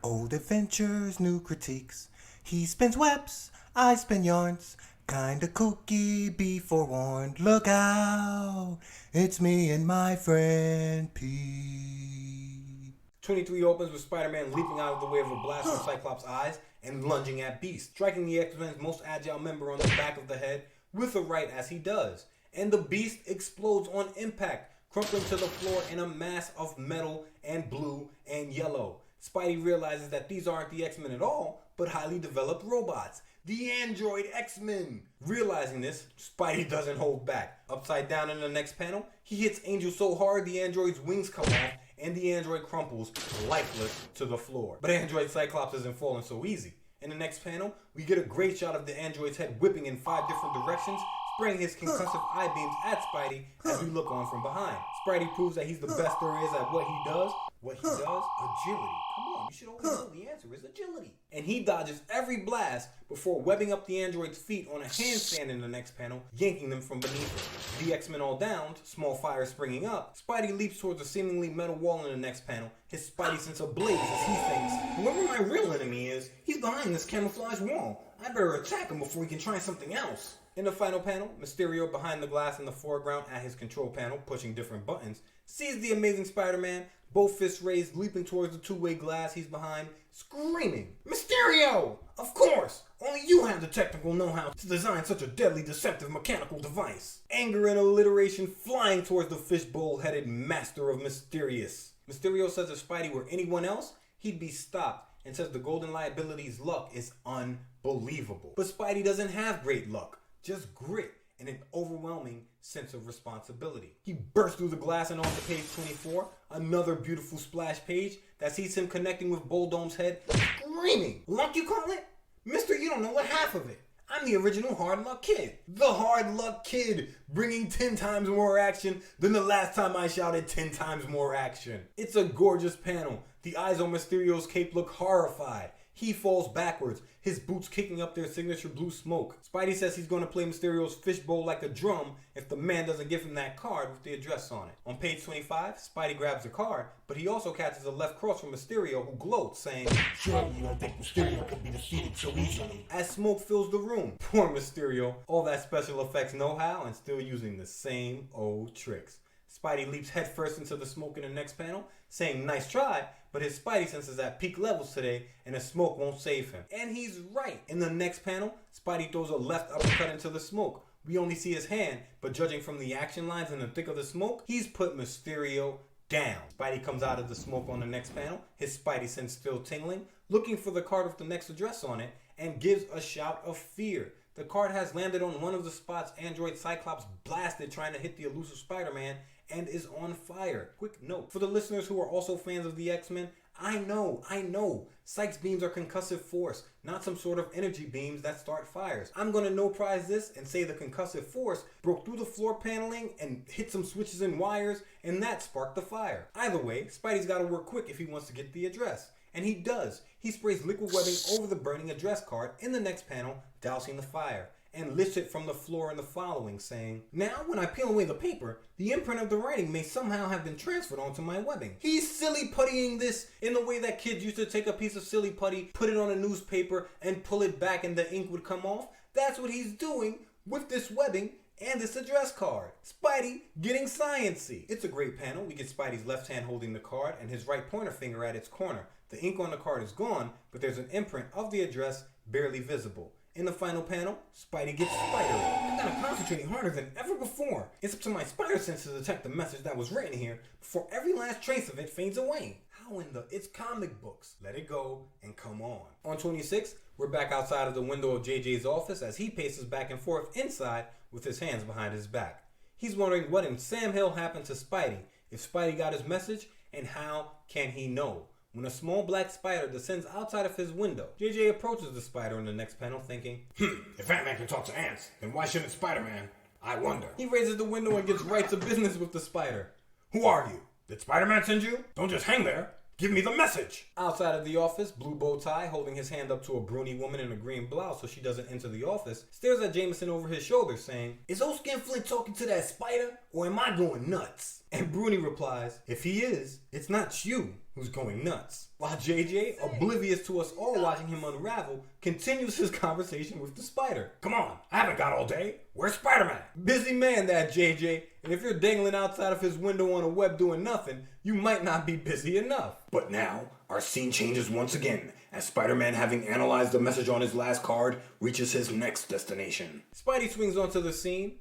old adventures, new critiques. He spins webs, I spin yarns. Kinda kooky, be forewarned. Look out, it's me and my friend Pete. 23 opens with Spider-Man leaping out of the way of a blast from Cyclops' eyes and lunging at Beast, striking the X-Men's most agile member on the back of the head with a right as he does. And the Beast explodes on impact, crumpling to the floor in a mass of metal and blue and yellow. Spidey realizes that these aren't the X-Men at all, but highly developed robots. The Android X-Men! Realizing this, Spidey doesn't hold back. Upside down in the next panel, he hits Angel so hard the android's wings come off and the android crumples lifeless to the floor. But Android Cyclops isn't falling so easy. In the next panel, we get a great shot of the android's head whipping in 5 different directions, spraying his concussive eye beams at Spidey as we look on from behind. Spidey proves that he's the best there is at what he does. What he does? Agility. Come on, you should always know the answer is agility. And he dodges every blast before webbing up the android's feet on a handstand in the next panel, yanking them from beneath it. The X-Men all downed, small fire springing up. Spidey leaps towards a seemingly metal wall in the next panel, his Spidey sense ablaze as he thinks, whoever my real enemy is, he's behind this camouflage wall. I better attack him before he can try something else. In the final panel, Mysterio, behind the glass in the foreground at his control panel, pushing different buttons, sees the Amazing Spider-Man, both fists raised, leaping towards the two-way glass he's behind, screaming, "Mysterio! Of course! Only you have the technical know-how to design such a deadly, deceptive mechanical device." Anger and alliteration flying towards the fishbowl-headed master of Mysterious. Mysterio says if Spidey were anyone else, he'd be stopped, and says the Golden Liability's luck is unbelievable. But Spidey doesn't have great luck, just grit and an overwhelming sense of responsibility. He bursts through the glass and onto page 24, another beautiful splash page that sees him connecting with Boldome's head, screaming, "Luck you call it? Mister, you don't know what half of it. I'm the original Hard Luck Kid. The Hard Luck Kid, bringing 10 times more action than the last time I shouted 10 times more action." It's a gorgeous panel. The eyes on Mysterio's cape look horrified. He falls backwards, his boots kicking up their signature blue smoke. Spidey says he's going to play Mysterio's fishbowl like a drum if the man doesn't give him that card with the address on it. On page 25, Spidey grabs the card, but he also catches a left cross from Mysterio, who gloats, saying, Surely you don't think Mysterio could be defeated so easily. As smoke fills the room. Poor Mysterio, all that special effects know-how and still using the same old tricks. Spidey leaps headfirst into the smoke in the next panel, saying nice try, but his Spidey sense is at peak levels today and the smoke won't save him. And he's right. In the next panel, Spidey throws a left uppercut into the smoke. We only see his hand, but judging from the action lines in the thick of the smoke, he's put Mysterio down. Spidey comes out of the smoke on the next panel, his Spidey sense still tingling, looking for the card with the next address on it, and gives a shout of fear. The card has landed on one of the spots Android Cyclops blasted trying to hit the elusive Spider-Man and is on fire. Quick note, for the listeners who are also fans of the X-Men, I know, Sykes beams are concussive force, not some sort of energy beams that start fires. I'm gonna no prize this and say the concussive force broke through the floor paneling and hit some switches and wires, and that sparked the fire. Either way, Spidey's gotta work quick if he wants to get the address. And he does. He sprays liquid webbing over the burning address card in the next panel, dousing the fire, and lifts it from the floor in the following, saying, "Now, when I peel away the paper, the imprint of the writing may somehow have been transferred onto my webbing." He's silly puttying this in the way that kids used to take a piece of silly putty, put it on a newspaper, and pull it back and the ink would come off. That's what he's doing with this webbing and this address card. Spidey getting science-y. It's a great panel. We get Spidey's left hand holding the card and his right pointer finger at its corner. The ink on the card is gone, but there's an imprint of the address barely visible. In the final panel, Spidey gets spidery. I'm gonna concentrate harder than ever before. It's up to my spider sense to detect the message that was written here before every last trace of it fades away. How in the... It's comic books. Let it go and come on. On 26, we're back outside of the window of JJ's office as he paces back and forth inside with his hands behind his back. He's wondering what in Sam Hill happened to Spidey, if Spidey got his message, and how can he know? When a small black spider descends outside of his window, JJ approaches the spider in the next panel thinking, If Ant-Man can talk to ants, then why shouldn't Spider-Man? I wonder. He raises the window and gets right to business with the spider. Who are you? Did Spider-Man send you? Don't just hang there. Give me the message. Outside of the office, Blue Bow Tie, holding his hand up to a brony woman in a green blouse so she doesn't enter the office, stares at Jameson over his shoulder saying, "Is old Skinflint talking to that spider, or am I going nuts?" And Bruni replies, "If he is, it's not you who's going nuts." While JJ, oblivious to us all watching him unravel, continues his conversation with the spider. Come on, I haven't got all day. Where's Spider-Man? Busy man, that JJ. And if you're dangling outside of his window on a web doing nothing, you might not be busy enough. But now, our scene changes once again, as Spider-Man, having analyzed the message on his last card, reaches his next destination. Spidey swings onto the scene,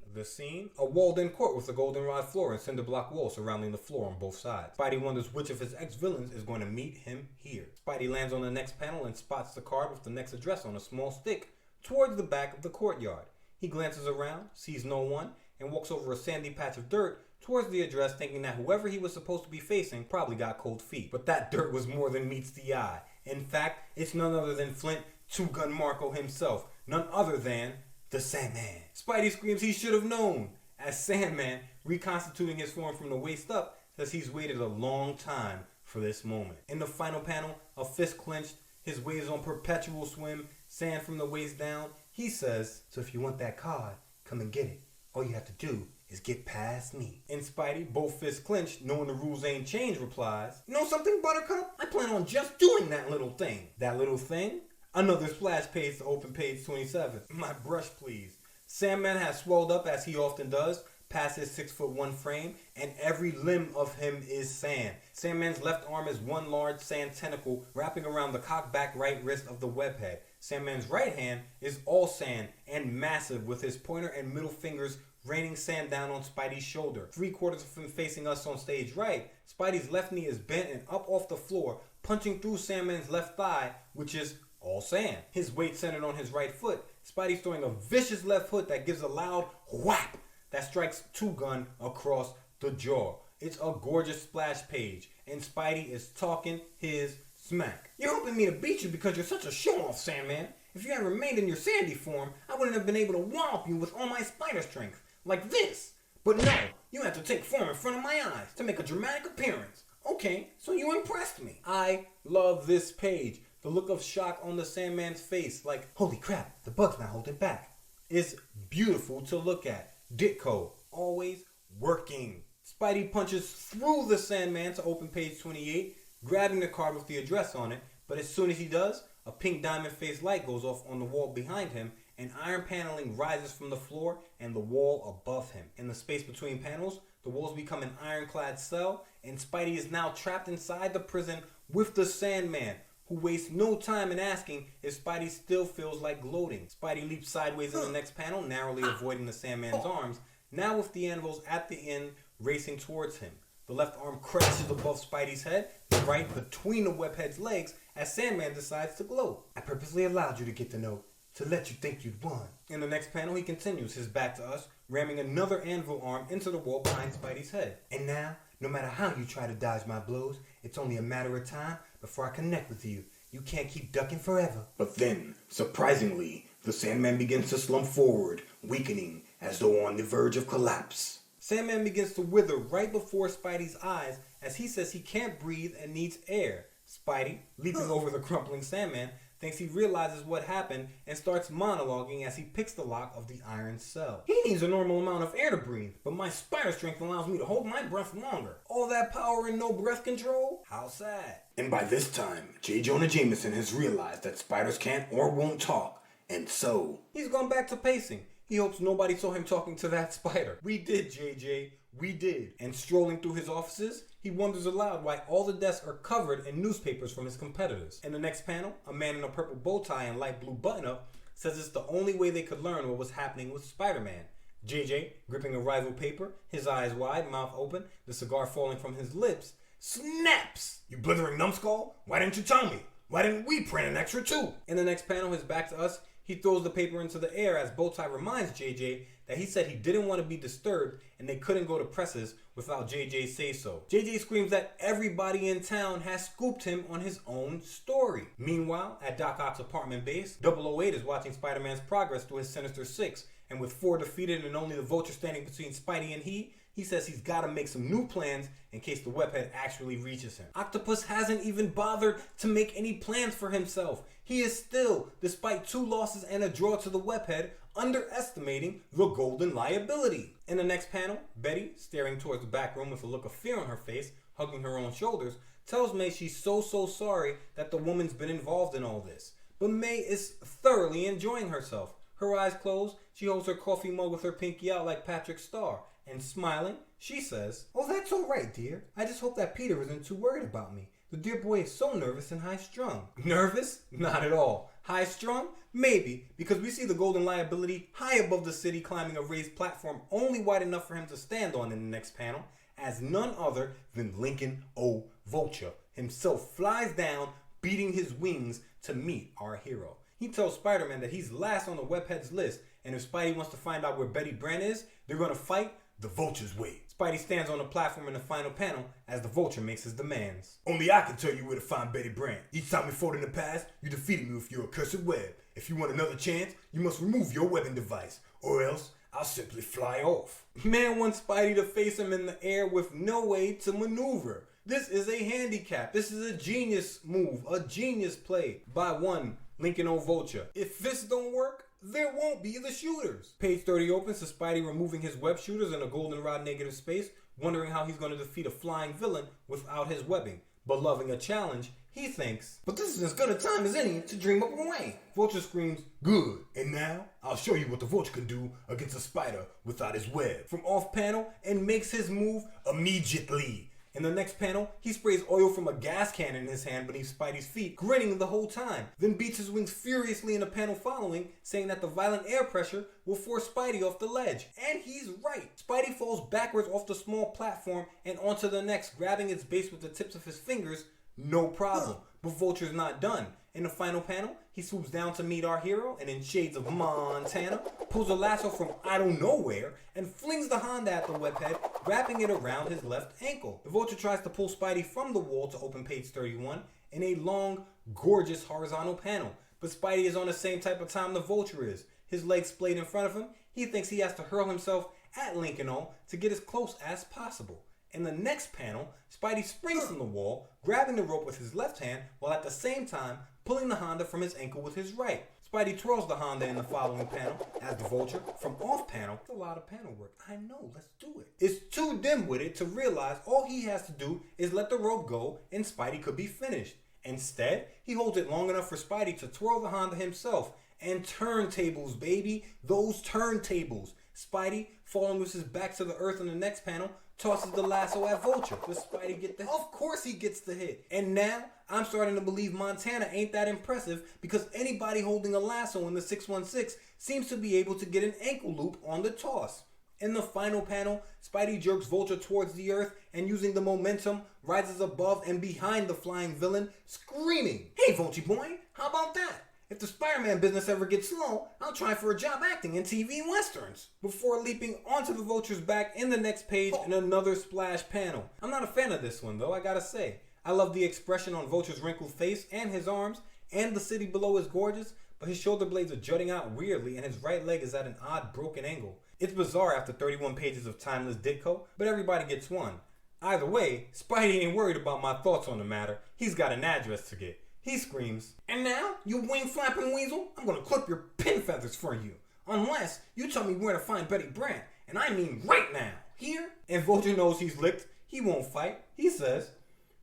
a walled-in court with a goldenrod floor and cinder block wall surrounding the floor on both sides. Spidey wonders which of his ex-villains is going to meet him here. Spidey lands on the next panel and spots the card with the next address on a small stick towards the back of the courtyard. He glances around, sees no one, and walks over a sandy patch of dirt towards the address, thinking that whoever he was supposed to be facing probably got cold feet. But that dirt was more than meets the eye. In fact, it's none other than Flint Two-Gun Marco himself, none other than the Sandman. Spidey screams he should have known, as Sandman, reconstituting his form from the waist up, says he's waited a long time for this moment. In the final panel, a fist clenched, his waves on perpetual swim, sand from the waist down, he says, "So if you want that card, come and get it. All you have to do is get past me." And Spidey, both fists clenched, knowing the rules ain't changed, replies, "You know something, Buttercup? I plan on just doing that little thing." That little thing? Another splash page to open page 27. My brush, please. Sandman has swelled up, as he often does, past his 6'1" frame, and every limb of him is sand. Sandman's left arm is one large sand tentacle wrapping around the cocked-back right wrist of the webhead. Sandman's right hand is all sand and massive, with his pointer and middle fingers raining sand down on Spidey's shoulder. 3/4 of him facing us on stage right. Spidey's left knee is bent and up off the floor, punching through Sandman's left thigh, which is all sand. His weight centered on his right foot. Spidey's throwing a vicious left foot that gives a loud whap that strikes Two-Gun across the jaw. It's a gorgeous splash page, and Spidey is talking his smack. "You're hoping me to beat you because you're such a show-off, Sandman. If you had remained in your sandy form, I wouldn't have been able to wallop you with all my spider strength, like this. But no, you had to take form in front of my eyes to make a dramatic appearance. Okay, so you impressed me." I love this page. The look of shock on the Sandman's face, like, "Holy crap, the bug's not holding back," is beautiful to look at. Ditko, always working. Spidey punches through the Sandman to open page 28, grabbing the card with the address on it, but as soon as he does, a pink diamond-faced light goes off on the wall behind him, and iron paneling rises from the floor and the wall above him. In the space between panels, the walls become an ironclad cell, and Spidey is now trapped inside the prison with the Sandman, who wastes no time in asking if Spidey still feels like gloating. Spidey leaps sideways in the next panel, narrowly avoiding the Sandman's arms, now with the anvils at the end racing towards him. The left arm crashes above Spidey's head, the right between the webhead's legs, as Sandman decides to gloat. "I purposely allowed you to get the note, to let you think you'd won." In the next panel, he continues, his back to us, ramming another anvil arm into the wall behind Spidey's head. "And now, no matter how you try to dodge my blows, it's only a matter of time before I connect with you. You can't keep ducking forever." But then, surprisingly, the Sandman begins to slump forward, weakening as though on the verge of collapse. Sandman begins to wither right before Spidey's eyes as he says he can't breathe and needs air. Spidey, leaping over the crumpling Sandman, thinks he realizes what happened and starts monologuing as he picks the lock of the iron cell. "He needs a normal amount of air to breathe, but my spider strength allows me to hold my breath longer. All that power and no breath control? How sad." And by this time, J. Jonah Jameson has realized that spiders can't or won't talk, and so he's gone back to pacing. He hopes nobody saw him talking to that spider. "We did, JJ. We did." And strolling through his offices, he wonders aloud why all the desks are covered in newspapers from his competitors. In the next panel, a man in a purple bow tie and light blue button-up says it's the only way they could learn what was happening with Spider-Man. JJ, gripping a rival paper, his eyes wide, mouth open, the cigar falling from his lips, snaps! "You blithering numbskull! Why didn't you tell me? Why didn't we print an extra too?" In the next panel, his back to us, he throws the paper into the air as Bowtie reminds JJ that he said he didn't want to be disturbed and they couldn't go to presses without JJ's say-so. JJ screams that everybody in town has scooped him on his own story. Meanwhile, at Doc Ock's apartment base, 008 is watching Spider-Man's progress through his Sinister Six, and with 4 defeated and only the Vulture standing between Spidey and he says he's got to make some new plans in case the webhead actually reaches him. Octopus hasn't even bothered to make any plans for himself. He is still, despite 2 losses and a draw to the webhead, underestimating the golden liability. In the next panel, Betty, staring towards the back room with a look of fear on her face, hugging her own shoulders, tells May she's so sorry that the woman's been involved in all this. But May is thoroughly enjoying herself. Her eyes closed, she holds her coffee mug with her pinky out like Patrick Starr, and smiling, she says, "Oh, that's all right, dear. I just hope that Peter isn't too worried about me. The dear boy is so nervous and high-strung." Nervous? Not at all. High-strung? Maybe, because we see the golden liability high above the city climbing a raised platform only wide enough for him to stand on in the next panel, as none other than Lincoln O. Vulture himself flies down, beating his wings to meet our hero. He tells Spider-Man that he's last on the webhead's list, and if Spidey wants to find out where Betty Brant is, they're going to fight the Vulture's way. Spidey stands on the platform in the final panel as the Vulture makes his demands. Only I can tell you where to find Betty Brant. Each time we fought in the past, you defeated me with your accursed web. If you want another chance, you must remove your webbing device, or else I'll simply fly off. Man wants Spidey to face him in the air with no way to maneuver. This is a handicap. This is a genius move, a genius play by one Lincoln O. Vulture. If this don't work, there won't be the shooters. Page 30 opens to Spidey removing his web shooters in a goldenrod negative space, wondering how he's going to defeat a flying villain without his webbing. But loving a challenge, he thinks, But this is as good a time as any to dream up a way. Vulture screams, Good. And now, I'll show you what the Vulture can do against a spider without his web. from off panel and makes his move. Immediately. In the next panel, he sprays oil from a gas can in his hand beneath Spidey's feet, grinning the whole time, then beats his wings furiously in the panel following, saying that the violent air pressure will force Spidey off the ledge. And he's right. Spidey falls backwards off the small platform and onto the next, grabbing its base with the tips of his fingers, no problem. But Vulture's not done. In the final panel, he swoops down to meet our hero and in shades of Montana, pulls a lasso from I don't know where and flings the Honda at the webhead, wrapping it around his left ankle. The Vulture tries to pull Spidey from the wall to open page 31 in a long, gorgeous horizontal panel. But Spidey is on the same type of time the Vulture is. His legs splayed in front of him, he thinks he has to hurl himself at Lincoln O to get as close as possible. In the next panel, Spidey springs from the wall, grabbing the rope with his left hand, while at the same time pulling the Honda from his ankle with his right. Spidey twirls the Honda in the following panel as the Vulture, from off panel, it's a lot of panel work, I know, let's do it, is too dim-witted to realize all he has to do is let the rope go and Spidey could be finished. Instead, he holds it long enough for Spidey to twirl the Honda himself. And turntables, baby, those turntables. Spidey, falling with his back to the earth in the next panel, tosses the lasso at Vulture. Does Spidey get the hit? Of course he gets the hit. And now, I'm starting to believe Montana ain't that impressive because anybody holding a lasso in the 616 seems to be able to get an ankle loop on the toss. In the final panel, Spidey jerks Vulture towards the earth and using the momentum, rises above and behind the flying villain, screaming, Hey Vulture boy, how about that? If the Spider-Man business ever gets slow, I'll try for a job acting in TV westerns. Before leaping onto the Vulture's back in the next page in another splash panel. I'm not a fan of this one though, I gotta say. I love the expression on Vulture's wrinkled face and his arms, and the city below is gorgeous, but his shoulder blades are jutting out weirdly and his right leg is at an odd broken angle. It's bizarre after 31 pages of timeless Ditko, but everybody gets one. Either way, Spidey ain't worried about my thoughts on the matter. He's got an address to get. He screams, And now, you wing-flapping weasel, I'm gonna clip your pin feathers for you. Unless you tell me where to find Betty Brant, and I mean right now. Here? And Vulture knows he's licked. He won't fight. He says,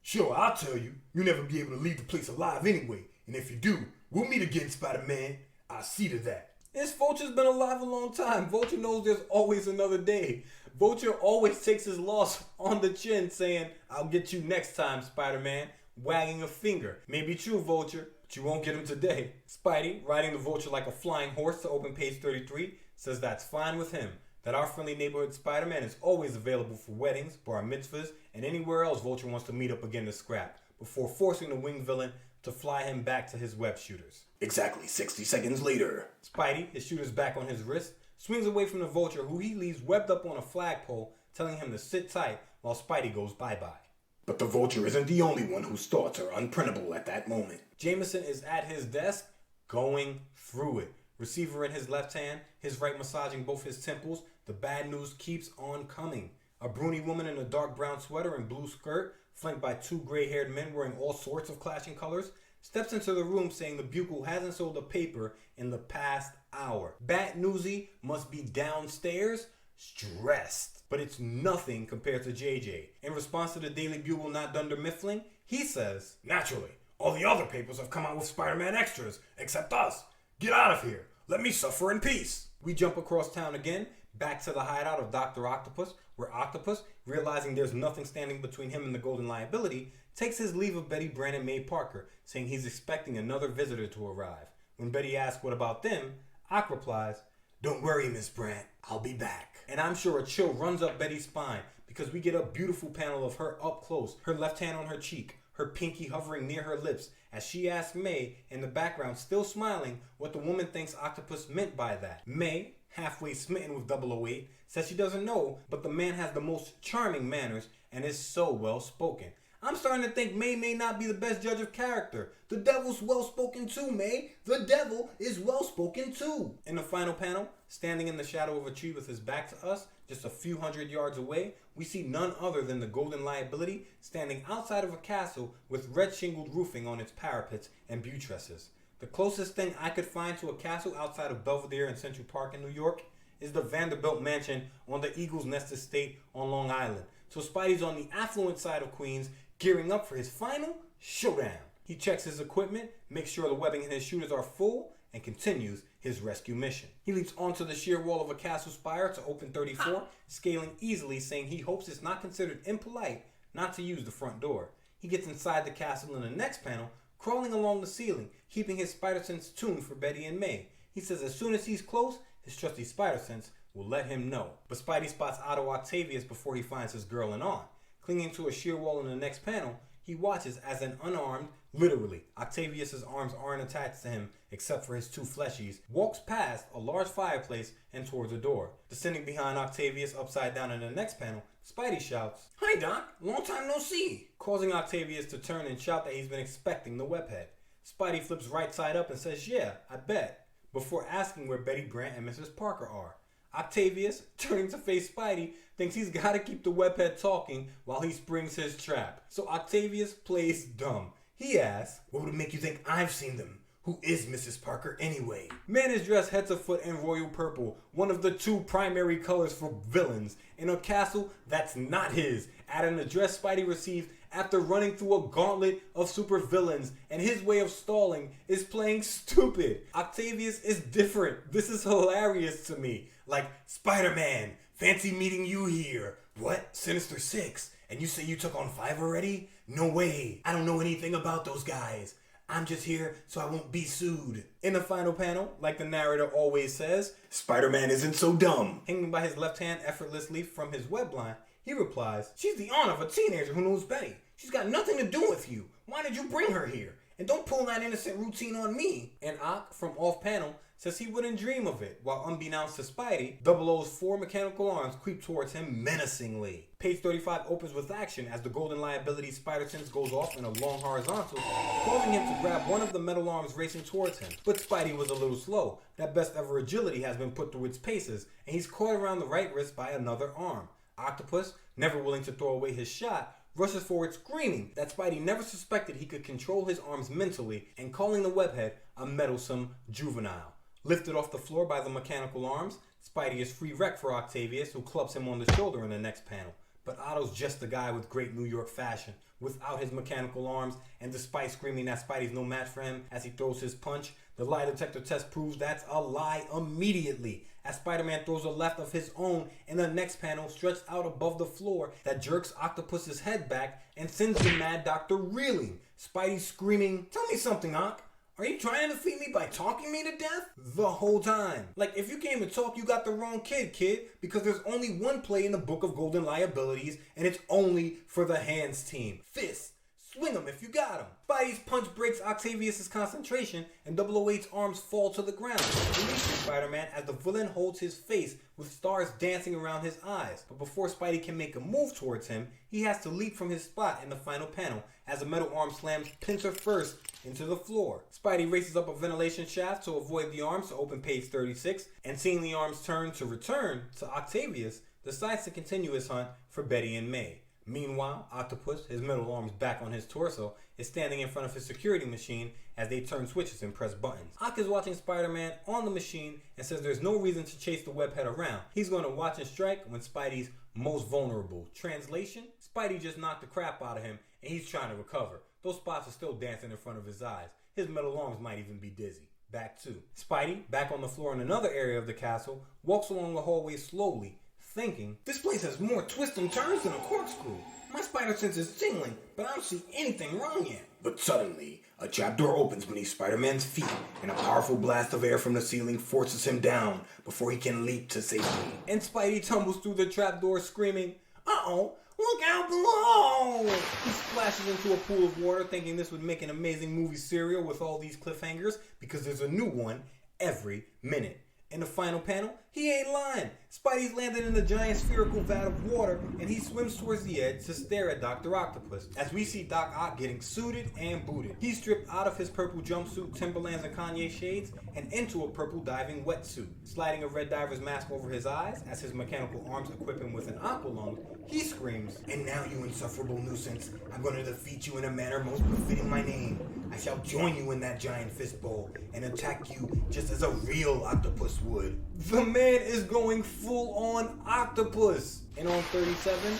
Sure, I'll tell you. You'll never be able to leave the place alive anyway. And if you do, we'll meet again, Spider-Man. I'll see to that. This Vulture's been alive a long time. Vulture knows there's always another day. Vulture always takes his loss on the chin, saying, I'll get you next time, Spider-Man. Wagging a finger. May be true, Vulture, but you won't get him today. Spidey, riding the Vulture like a flying horse to open page 33, says that's fine with him. That our friendly neighborhood Spider-Man is always available for weddings, bar mitzvahs, and anywhere else Vulture wants to meet up again to scrap, before forcing the winged villain to fly him back to his web shooters. Exactly 60 seconds later. Spidey, his shooters back on his wrist, swings away from the Vulture, who he leaves webbed up on a flagpole, telling him to sit tight while Spidey goes bye-bye. But the Vulture isn't the only one whose thoughts are unprintable at that moment. Jameson is at his desk, going through it. Receiver in his left hand, his right massaging both his temples. The bad news keeps on coming. A brony woman in a dark brown sweater and blue skirt, flanked by two gray-haired men wearing all sorts of clashing colors, steps into the room saying the Bugle hasn't sold a paper in the past hour. Bat Newsy must be downstairs, stressed. But it's nothing compared to JJ. In response to the Daily Bugle not Dunder Mifflin, he says, Naturally, all the other papers have come out with Spider-Man extras, except us. Get out of here. Let me suffer in peace. We jump across town again, back to the hideout of Dr. Octopus, where Octopus, realizing there's nothing standing between him and the Golden Liability, takes his leave of Betty Brant and May Parker, saying he's expecting another visitor to arrive. When Betty asks what about them, Ock replies, Don't worry, Miss Brant. I'll be back. And I'm sure a chill runs up Betty's spine because we get a beautiful panel of her up close, her left hand on her cheek, her pinky hovering near her lips, as she asks May, in the background still smiling, what the woman thinks Octopus meant by that. May, halfway smitten with 008, says she doesn't know, but the man has the most charming manners and is so well spoken. I'm starting to think May not be the best judge of character. The devil's well spoken too, May. The devil is well spoken too. In the final panel, standing in the shadow of a tree with his back to us, just a few hundred yards away, we see none other than the Golden Liability standing outside of a castle with red shingled roofing on its parapets and buttresses. The closest thing I could find to a castle outside of Belvedere in Central Park in New York is the Vanderbilt Mansion on the Eagles Nest Estate on Long Island. So Spidey's on the affluent side of Queens, gearing up for his final showdown. He checks his equipment, makes sure the webbing in his shooters are full, and continues his rescue mission. He leaps onto the sheer wall of a castle spire to open 34, scaling easily, saying he hopes it's not considered impolite not to use the front door. He gets inside the castle in the next panel, crawling along the ceiling, keeping his spider sense tuned for Betty and May. He says as soon as he's close, his trusty spider sense will let him know. But Spidey spots Otto Octavius before he finds his girl and on. Clinging to a sheer wall in the next panel, he watches as an unarmed, literally, Octavius's arms aren't attached to him except for his two fleshies, walks past a large fireplace and towards a door. Descending behind Octavius upside down in the next panel, Spidey shouts, "Hi, Doc. Long time no see." causing Octavius to turn and shout that he's been expecting the webhead. Spidey flips right side up and says, "Yeah, I bet," before asking where Betty Brant and Mrs. Parker are. Octavius, turning to face Spidey, thinks he's got to keep the webhead talking while he springs his trap. So Octavius plays dumb. He asks, What would make you think I've seen them? Who is Mrs. Parker anyway? Man is dressed head to foot in royal purple, one of the two primary colors for villains, in a castle that's not his, at an address Spidey received after running through a gauntlet of supervillains, and his way of stalling is playing stupid. Octavius is different. This is hilarious to me. Like, Spider-Man, fancy meeting you here. What? Sinister Six? And you say you took on 5 already? No way. I don't know anything about those guys. I'm just here so I won't be sued. In the final panel, like the narrator always says, Spider-Man isn't so dumb. hanging by his left hand effortlessly from his web line, he replies, "She's the aunt of a teenager who knows Betty. She's got nothing to do with you. Why did you bring her here? And don't pull that innocent routine on me." And Ock, from off panel, says he wouldn't dream of it, while unbeknownst to Spidey, 00's 4 mechanical arms creep towards him menacingly. Page 35 opens with action as the Golden Liability spider sense goes off in a long horizontal, causing him to grab one of the metal arms racing towards him. But Spidey was a little slow. That best ever agility has been put through its paces, and he's caught around the right wrist by another arm. Octopus, never willing to throw away his shot, rushes forward screaming that Spidey never suspected he could control his arms mentally, and calling the webhead a meddlesome juvenile. Lifted off the floor by the mechanical arms, Spidey is free wreck for Octavius, who clubs him on the shoulder in the next panel. But Otto's just a guy with great New York fashion, without his mechanical arms, and despite screaming that Spidey's no match for him as he throws his punch, the lie detector test proves that's a lie immediately, as Spider-Man throws a left of his own in the next panel stretched out above the floor that jerks Octopus's head back and sends the Mad Doctor reeling. Spidey screaming, "Tell me something, Ock. Are you trying to defeat me by talking me to death?" The whole time. Like, if you came to talk, you got the wrong kid, because there's only one play in the Book of Golden Liabilities, and it's only for the hands team. Fists. Swing them if you got them. Spidey's punch breaks Octavius' concentration, and 008's arms fall to the ground, releasing Spider-Man as the villain holds his face with stars dancing around his eyes. But before Spidey can make a move towards him, he has to leap from his spot in the final panel as a metal arm slams pincer first into the floor. Spidey races up a ventilation shaft to avoid the arms to open page 36, and seeing the arms turn to return to Octavius, decides to continue his hunt for Betty and May. Meanwhile, Octopus, his metal arms back on his torso, is standing in front of his security machine as they turn switches and press buttons. Ock is watching Spider-Man on the machine and says there's no reason to chase the webhead around. He's going to watch and strike when Spidey's most vulnerable. Translation? Spidey just knocked the crap out of him and he's trying to recover. Those spots are still dancing in front of his eyes. His metal arms might even be dizzy. Back 2. Spidey, back on the floor in another area of the castle, walks along the hallway slowly, thinking, "This place has more twists and turns than a corkscrew. My spider sense is tingling, but I don't see anything wrong yet." But suddenly, a trapdoor opens beneath Spider-Man's feet, and a powerful blast of air from the ceiling forces him down before he can leap to safety. and Spidey tumbles through the trapdoor screaming, "Uh-oh, look out below!" He splashes into a pool of water thinking this would make an amazing movie serial with all these cliffhangers because there's a new one every minute. In the final panel, he ain't lying. Spidey's landed in a giant spherical vat of water, and he swims towards the edge to stare at Dr. Octopus, as we see Doc Ock getting suited and booted. He's stripped out of his purple jumpsuit, Timberlands, and Kanye shades, and into a purple diving wetsuit. Sliding a red diver's mask over his eyes, as his mechanical arms equip him with an aqua lung, he screams, And now, you insufferable nuisance, I'm going to defeat you in a manner most befitting my name. I shall join you in that giant fist bowl and attack you just as a real octopus would. the man is going full on octopus. And on 37,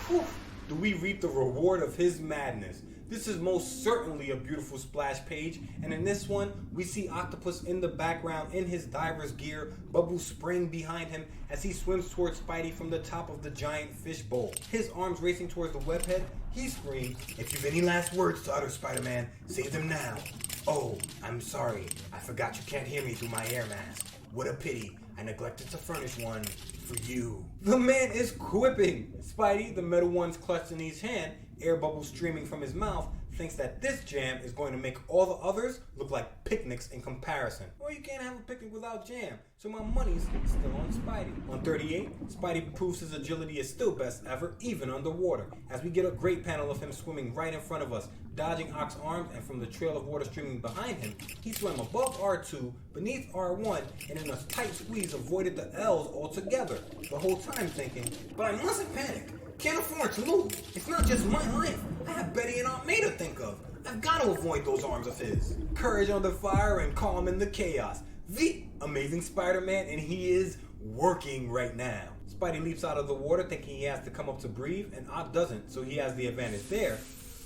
whew, do we reap the reward of his madness. This is most certainly a beautiful splash page, and in this one, we see Octopus in the background in his diver's gear, Bubbles spraying behind him as he swims towards Spidey from the top of the giant fish bowl. His arms racing towards the webhead, he screams, If you've any last words to utter, Spider-Man, say them now. Oh, I'm sorry. I forgot you can't hear me through my air mask. What a pity. I neglected to furnish one for you. The man is quipping. Spidey, the metal one's clutched in each hand, air bubbles streaming from his mouth, thinks that this jam is going to make all the others look like picnics in comparison. Well, you can't have a picnic without jam, so my money's still on Spidey. On 38, Spidey proves his agility is still best ever, even underwater, as we get a great panel of him swimming right in front of us, dodging Ock's arms, and from the trail of water streaming behind him, he swam above R2, beneath R1, and in a tight squeeze avoided the L's altogether, the whole time thinking, But I mustn't panic. Can't afford to lose. It's not just my life. I have Betty and Aunt May to think of. I've got to avoid those arms of his. courage under fire and calm in the chaos. The Amazing Spider-Man, and he is working right now. Spidey leaps out of the water thinking he has to come up to breathe, and Ock doesn't, so he has the advantage there,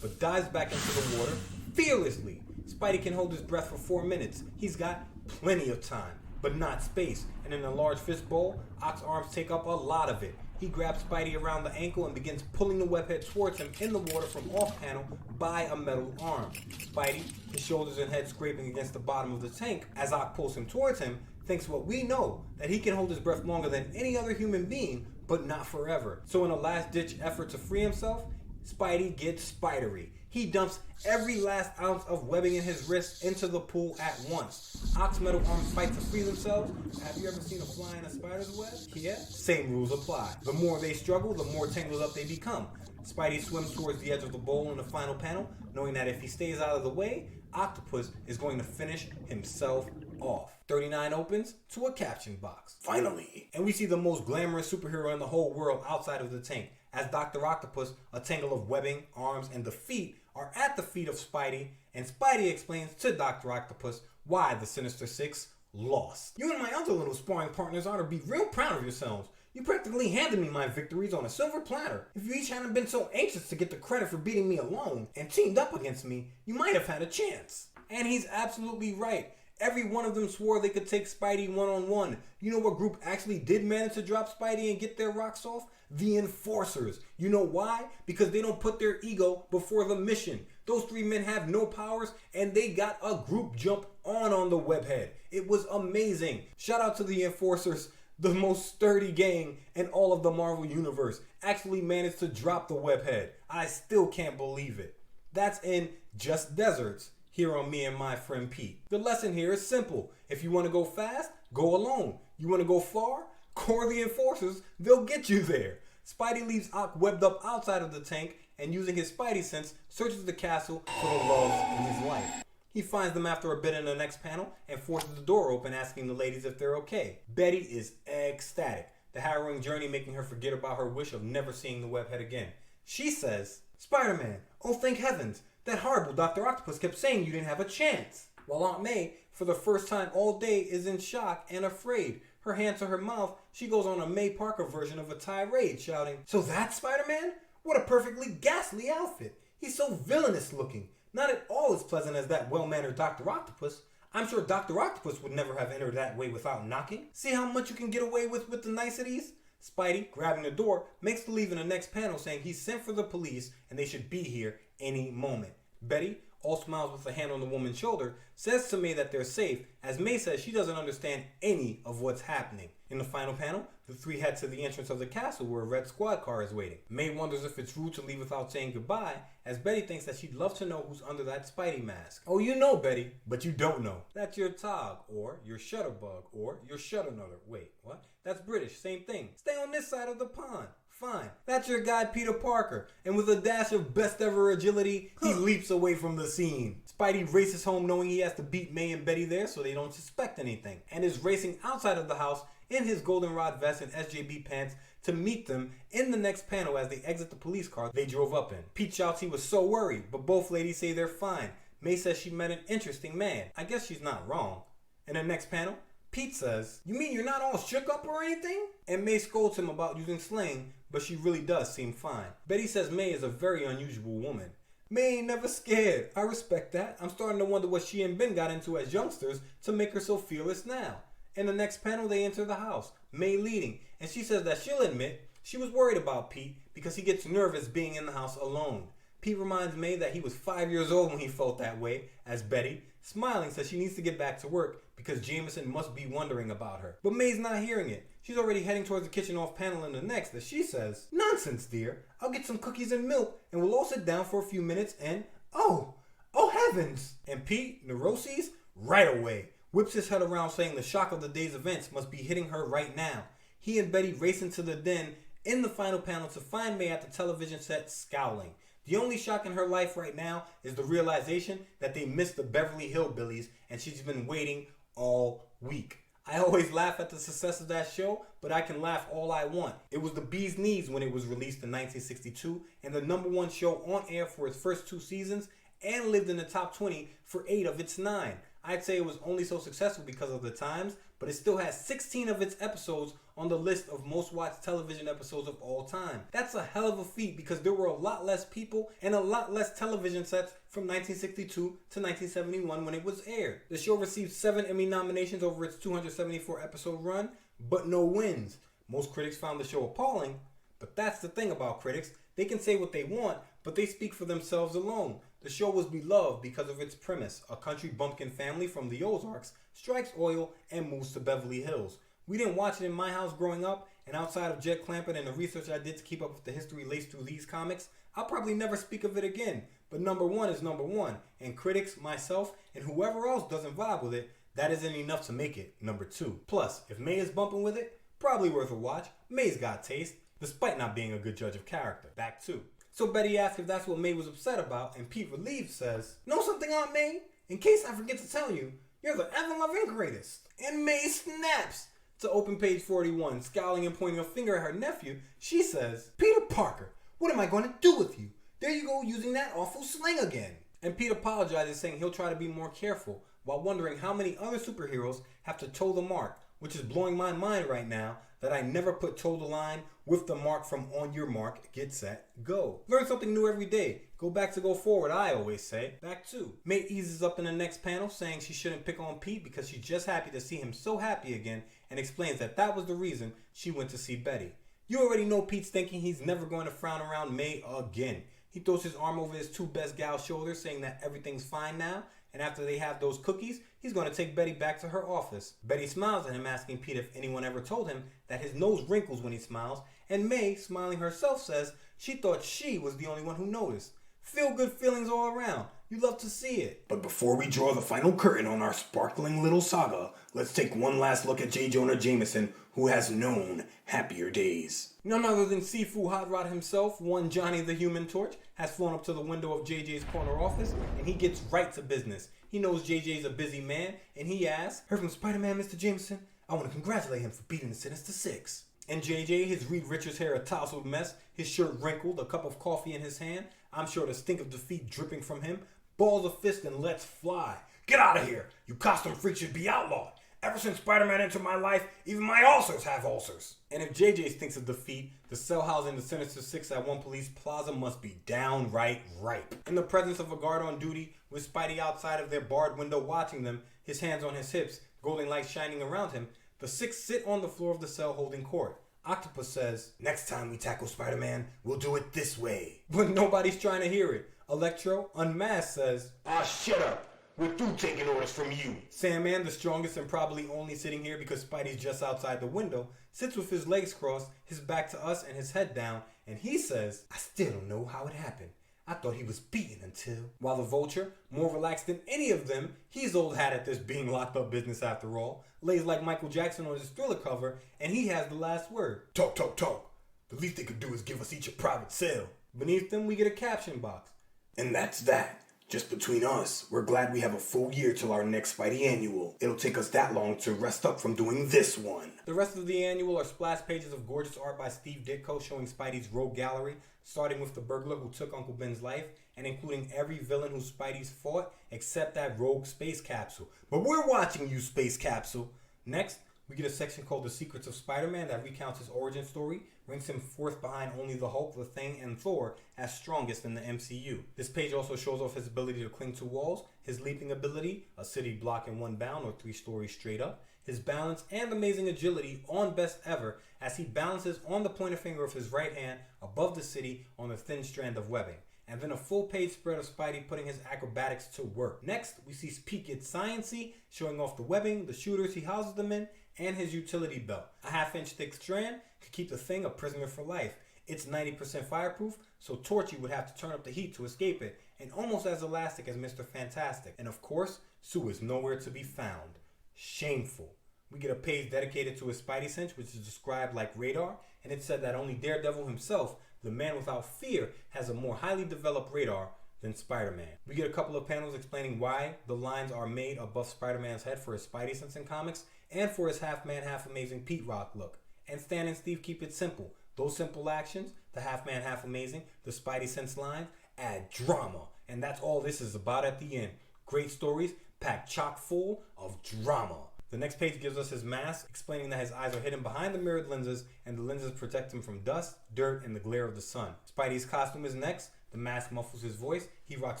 but dives back into the water fearlessly. Spidey can hold his breath for 4 minutes. He's got plenty of time, but not space, and in a large fist bowl, Ock's arms take up a lot of it. He grabs Spidey around the ankle and begins pulling the webhead towards him in the water from off panel by a metal arm. Spidey, his shoulders and head scraping against the bottom of the tank as Ock pulls him towards him, thinks what we know, that he can hold his breath longer than any other human being, but not forever. So in a last-ditch effort to free himself, Spidey gets spidery. He dumps every last ounce of webbing in his wrist into the pool at once. Ock's metal arms fight to free themselves. Have you ever seen a fly in a spider's web? Yeah? Same rules apply. The more they struggle, the more tangled up they become. Spidey swims towards the edge of the bowl in the final panel, knowing that if he stays out of the way, Octopus is going to finish himself off. 39 opens to a caption box. Finally. And we see the most glamorous superhero in the whole world outside of the tank, as Dr. Octopus, a tangle of webbing, arms, and the feet are at the feet of Spidey, and Spidey explains to Dr. Octopus why the Sinister Six lost. You and my other little sparring partners ought to be real proud of yourselves. You practically handed me my victories on a silver platter. If you each hadn't been so anxious to get the credit for beating me alone and teamed up against me, you might have had a chance. And he's absolutely right. Every one of them swore they could take Spidey one-on-one. You know what group actually did manage to drop Spidey and get their rocks off? The Enforcers. You know why? Because they don't put their ego before the mission. Those three men have no powers, and they got a group jump on the webhead. It was amazing. Shout out to the Enforcers, the most sturdy gang in all of the Marvel Universe. Actually managed to drop the webhead. I still can't believe it. That's in Just Deserts, here on Me and My Friend Pete. The lesson here is simple. If you want to go fast, go alone. You want to go far? Call the Enforcers, they'll get you there. Spidey leaves Ock webbed up outside of the tank and using his Spidey sense, searches the castle for the loves in his life. He finds them after a bit in the next panel and forces the door open, asking the ladies if they're okay. Betty is ecstatic, the harrowing journey making her forget about her wish of never seeing the webhead again. She says, Spider-Man, oh thank heavens, that horrible Dr. Octopus kept saying you didn't have a chance. While Aunt May, for the first time all day, is in shock and afraid. Her hand to her mouth, she goes on a May Parker version of a tirade, shouting, So that's Spider-Man? What a perfectly ghastly outfit. He's so villainous looking. Not at all as pleasant as that well-mannered Dr. Octopus. I'm sure Dr. Octopus would never have entered that way without knocking. See how much you can get away with the niceties? Spidey, grabbing the door, makes the leave in the next panel saying he sent for the police and they should be here any moment. Betty, all smiles with a hand on the woman's shoulder, says to May that they're safe, as May says she doesn't understand any of what's happening. In the final panel, the three head to the entrance of the castle where a red squad car is waiting. May wonders if it's rude to leave without saying goodbye, as Betty thinks that she'd love to know who's under that Spidey mask. Oh, you know, Betty, but you don't know. That's your Tog, or your Shutterbug, or your Shutternutter. Wait, what? That's British, same thing. Stay on this side of the pond. Fine. That's your guy Peter Parker, and with a dash of best ever agility, he leaps away from the scene. Spidey races home knowing he has to beat May and Betty there so they don't suspect anything, and is racing outside of the house in his goldenrod vest and SJB pants to meet them in the next panel as they exit the police car they drove up in. Pete shouts he was so worried, but both ladies say they're fine. May says she met an interesting man. I guess she's not wrong. In the next panel, Pete says, "You mean you're not all shook up or anything?" And May scolds him about using slang, but she really does seem fine. Betty says May is a very unusual woman. May ain't never scared. I respect that. I'm starting to wonder what she and Ben got into as youngsters to make her so fearless now. In the next panel, they enter the house, May leading, and she says that she'll admit she was worried about Pete because he gets nervous being in the house alone. Pete reminds May that he was 5 years old when he felt that way, as Betty, smiling, says she needs to get back to work because Jameson must be wondering about her. But May's not hearing it. She's already heading towards the kitchen off panel in the next as she says, "Nonsense, dear. I'll get some cookies and milk and we'll all sit down for a few minutes and, oh heavens!" And Pete, neuroses, right away, whips his head around saying the shock of the day's events must be hitting her right now. He and Betty race into the den in the final panel to find May at the television set scowling. The only shock in her life right now is the realization that they missed the Beverly Hillbillies and she's been waiting all week. I always laugh at the success of that show, but I can laugh all I want. It was the bee's knees when it was released in 1962 and the #1 show on air for its first 2 seasons and lived in the top 20 for 8 of its 9. I'd say it was only so successful because of the times, but it still has 16 of its episodes on the list of most watched television episodes of all time. That's a hell of a feat because there were a lot less people and a lot less television sets from 1962 to 1971 when it was aired. The show received 7 Emmy nominations over its 274 episode run, but no wins. Most critics found the show appalling, but that's the thing about critics. They can say what they want, but they speak for themselves alone. The show was beloved because of its premise. A country bumpkin family from the Ozarks strikes oil and moves to Beverly Hills. We didn't watch it in my house growing up, and outside of Jed Clampett and the research I did to keep up with the history laced through these comics, I'll probably never speak of it again. But #1 is #1, and critics, myself, and whoever else doesn't vibe with it, that isn't enough to make it #2. Plus, if May is bumping with it, probably worth a watch. May's got taste, despite not being a good judge of character. Back 2. So Betty asks if that's what May was upset about, and Pete, relieved, says, "Know something, Aunt May? In case I forget to tell you, you're the ever-loving greatest." And May snaps to open page 41, scowling and pointing a finger at her nephew. She says, "Peter Parker, what am I going to do with you? There you go using that awful slang again." And Pete apologizes, saying he'll try to be more careful, while wondering how many other superheroes have to toe the mark, which is blowing my mind right now that I never put toe the line with the mark from On Your Mark, Get Set, Go. Learn something new every day. Go back to go forward, I always say. Back 2. May eases up in the next panel, saying she shouldn't pick on Pete because she's just happy to see him so happy again, and explains that that was the reason she went to see Betty. You already know Pete's thinking he's never going to frown around May again. He throws his arm over his 2 best gal's shoulders, saying that everything's fine now, and after they have those cookies, he's going to take Betty back to her office. Betty smiles at him, asking Pete if anyone ever told him that his nose wrinkles when he smiles, and May, smiling herself, says she thought she was the only one who noticed. Feel good feelings all around. You love to see it. But before we draw the final curtain on our sparkling little saga, let's take one last look at J. Jonah Jameson, who has known happier days. None other than Sifu Hot Rod himself, one Johnny the Human Torch, has flown up to the window of JJ's corner office, and he gets right to business. He knows JJ's a busy man, and he asks, "Heard from Spider-Man, Mr. Jameson? I want to congratulate him for beating the Sinister Six." And JJ, his Reed Richards hair a tousled mess, his shirt wrinkled, a cup of coffee in his hand, I'm sure the stink of defeat dripping from him, balls a fist and lets fly. "Get out of here! You costume freaks should be outlawed! Ever since Spider-Man entered my life, even my ulcers have ulcers." And if JJ thinks of defeat, the cell housing the Sinister Six at one police plaza must be downright ripe. In the presence of a guard on duty, with Spidey outside of their barred window watching them, his hands on his hips, golden lights shining around him, the 6 sit on the floor of the cell holding court. Octopus says, "Next time we tackle Spider-Man, we'll do it this way." But nobody's trying to hear it. Electro, unmasked, says, Ah, shut up. We're through taking orders from you. Sandman, the strongest and probably only sitting here because Spidey's just outside the window, sits with his legs crossed, his back to us and his head down, and he says, I still don't know how it happened. I thought he was beaten until... While the Vulture, more relaxed than any of them, he's old hat at this being locked up business after all, lays like Michael Jackson on his Thriller cover, and he has the last word. Talk, talk, talk. The least they could do is give us each a private cell. Beneath them, we get a caption box. And that's that. Just between us, we're glad we have a full year till our next Spidey annual. It'll take us that long to rest up from doing this one. The rest of the annual are splash pages of gorgeous art by Steve Ditko showing Spidey's rogue gallery, starting with the burglar who took Uncle Ben's life, and including every villain who Spidey's fought, except that rogue space capsule. But we're watching you, space capsule! Next, we get a section called The Secrets of Spider-Man that recounts his origin story, ranks him fourth behind only the Hulk, the Thing, and Thor as strongest in the MCU. This page also shows off his ability to cling to walls, his leaping ability, a city block in one bound or 3 stories straight up, his balance and amazing agility on best ever as he balances on the pointer finger of his right hand above the city on a thin strand of webbing. And then a full page spread of Spidey putting his acrobatics to work. Next, we see Pete get science-y, showing off the webbing, the shooters he houses them in, and his utility belt. A 1/2-inch thick strand could keep the Thing a prisoner for life. It's 90% fireproof, so Torchy would have to turn up the heat to escape it, and almost as elastic as Mr. Fantastic. And of course, Sue is nowhere to be found. Shameful. We get a page dedicated to his Spidey sense, which is described like radar, and it said that only Daredevil himself, the man without fear, has a more highly developed radar than Spider-Man. We get a couple of panels explaining why the lines are made above Spider-Man's head for his Spidey sense in comics, and for his half-man, half-amazing Pete Rock look. And Stan and Steve keep it simple. Those simple actions, the half-man, half-amazing, the Spidey sense lines, add drama. And that's all this is about at the end. Great stories, packed chock full of drama. The next page gives us his mask, explaining that his eyes are hidden behind the mirrored lenses, and the lenses protect him from dust, dirt, and the glare of the sun. Spidey's costume is next. The mask muffles his voice. He rocks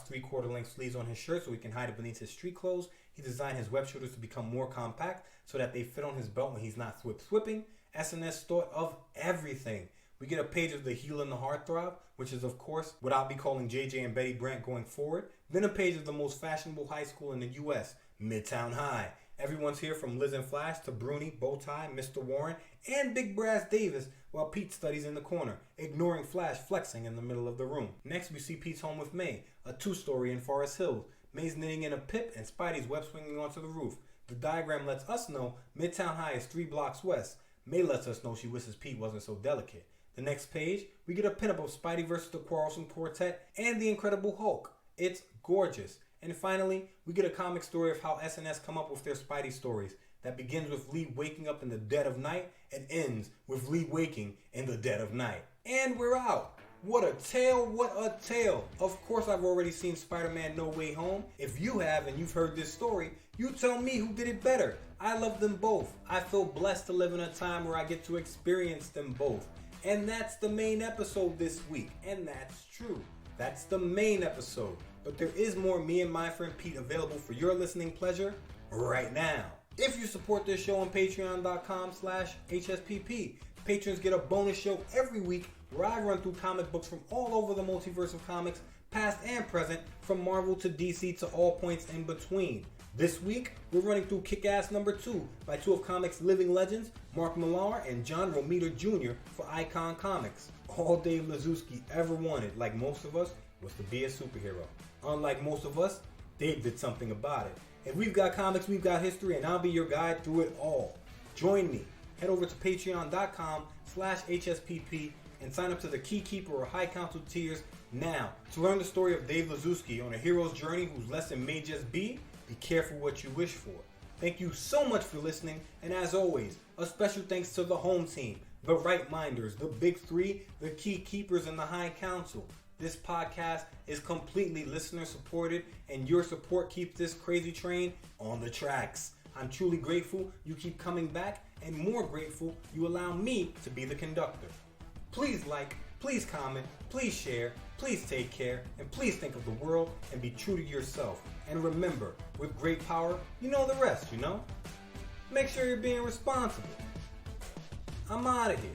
3/4 length sleeves on his shirt so he can hide it beneath his street clothes. He designed his web shooters to become more compact so that they fit on his belt when he's not whipping. SNS thought of everything. We get a page of the Heel and the Heartthrob, which is of course what I'll be calling JJ and Betty Brant going forward. Then a page of the most fashionable high school in the US, Midtown High. Everyone's here from Liz and Flash to Bruni, Bowtie, Mr. Warren, and Big Brass Davis, while Pete studies in the corner, ignoring Flash flexing in the middle of the room. Next, we see Pete's home with May, a 2-story in Forest Hills. May's knitting in a pip and Spidey's web swinging onto the roof. The diagram lets us know Midtown High is 3 blocks west. May lets us know she wishes Pete wasn't so delicate. The next page, we get a pinup of Spidey versus the Quarrelsome Quartet and the Incredible Hulk. It's gorgeous. And finally, we get a comic story of how SNS come up with their Spidey stories that begins with Lee waking up in the dead of night and ends with Lee waking in the dead of night. And we're out. What a tale, what a tale. Of course I've already seen Spider-Man No Way Home. If you have and you've heard this story, you tell me who did it better. I love them both. I feel blessed to live in a time where I get to experience them both. And that's the main episode this week. And that's true. That's the main episode. But there is more Me and My Friend Pete available for your listening pleasure right now. If you support this show on patreon.com/HSPP, patrons get a bonus show every week where I run through comic books from all over the multiverse of comics, past and present, from Marvel to DC to all points in between. This week, we're running through Kick-Ass #2 by 2 of comics' living legends, Mark Millar and John Romita Jr. for Icon Comics. All Dave Lazuski ever wanted, like most of us, was to be a superhero. Unlike most of us, Dave did something about it. If we've got comics, we've got history, and I'll be your guide through it all. Join me. Head over to patreon.com/HSPP and sign up to the Key Keeper or High Council tiers now to learn the story of Dave Lazuski on a hero's journey whose lesson may just be careful what you wish for. Thank you so much for listening, and as always, a special thanks to the home team, the Right Minders, the Big Three, the Key Keepers, and the High Council. This podcast is completely listener supported, and your support keeps this crazy train on the tracks. I'm truly grateful you keep coming back, and more grateful you allow me to be the conductor. Please like, please comment, please share, please take care, and please think of the world and be true to yourself. And remember, with great power, you know the rest, you know? Make sure you're being responsible. I'm out of here.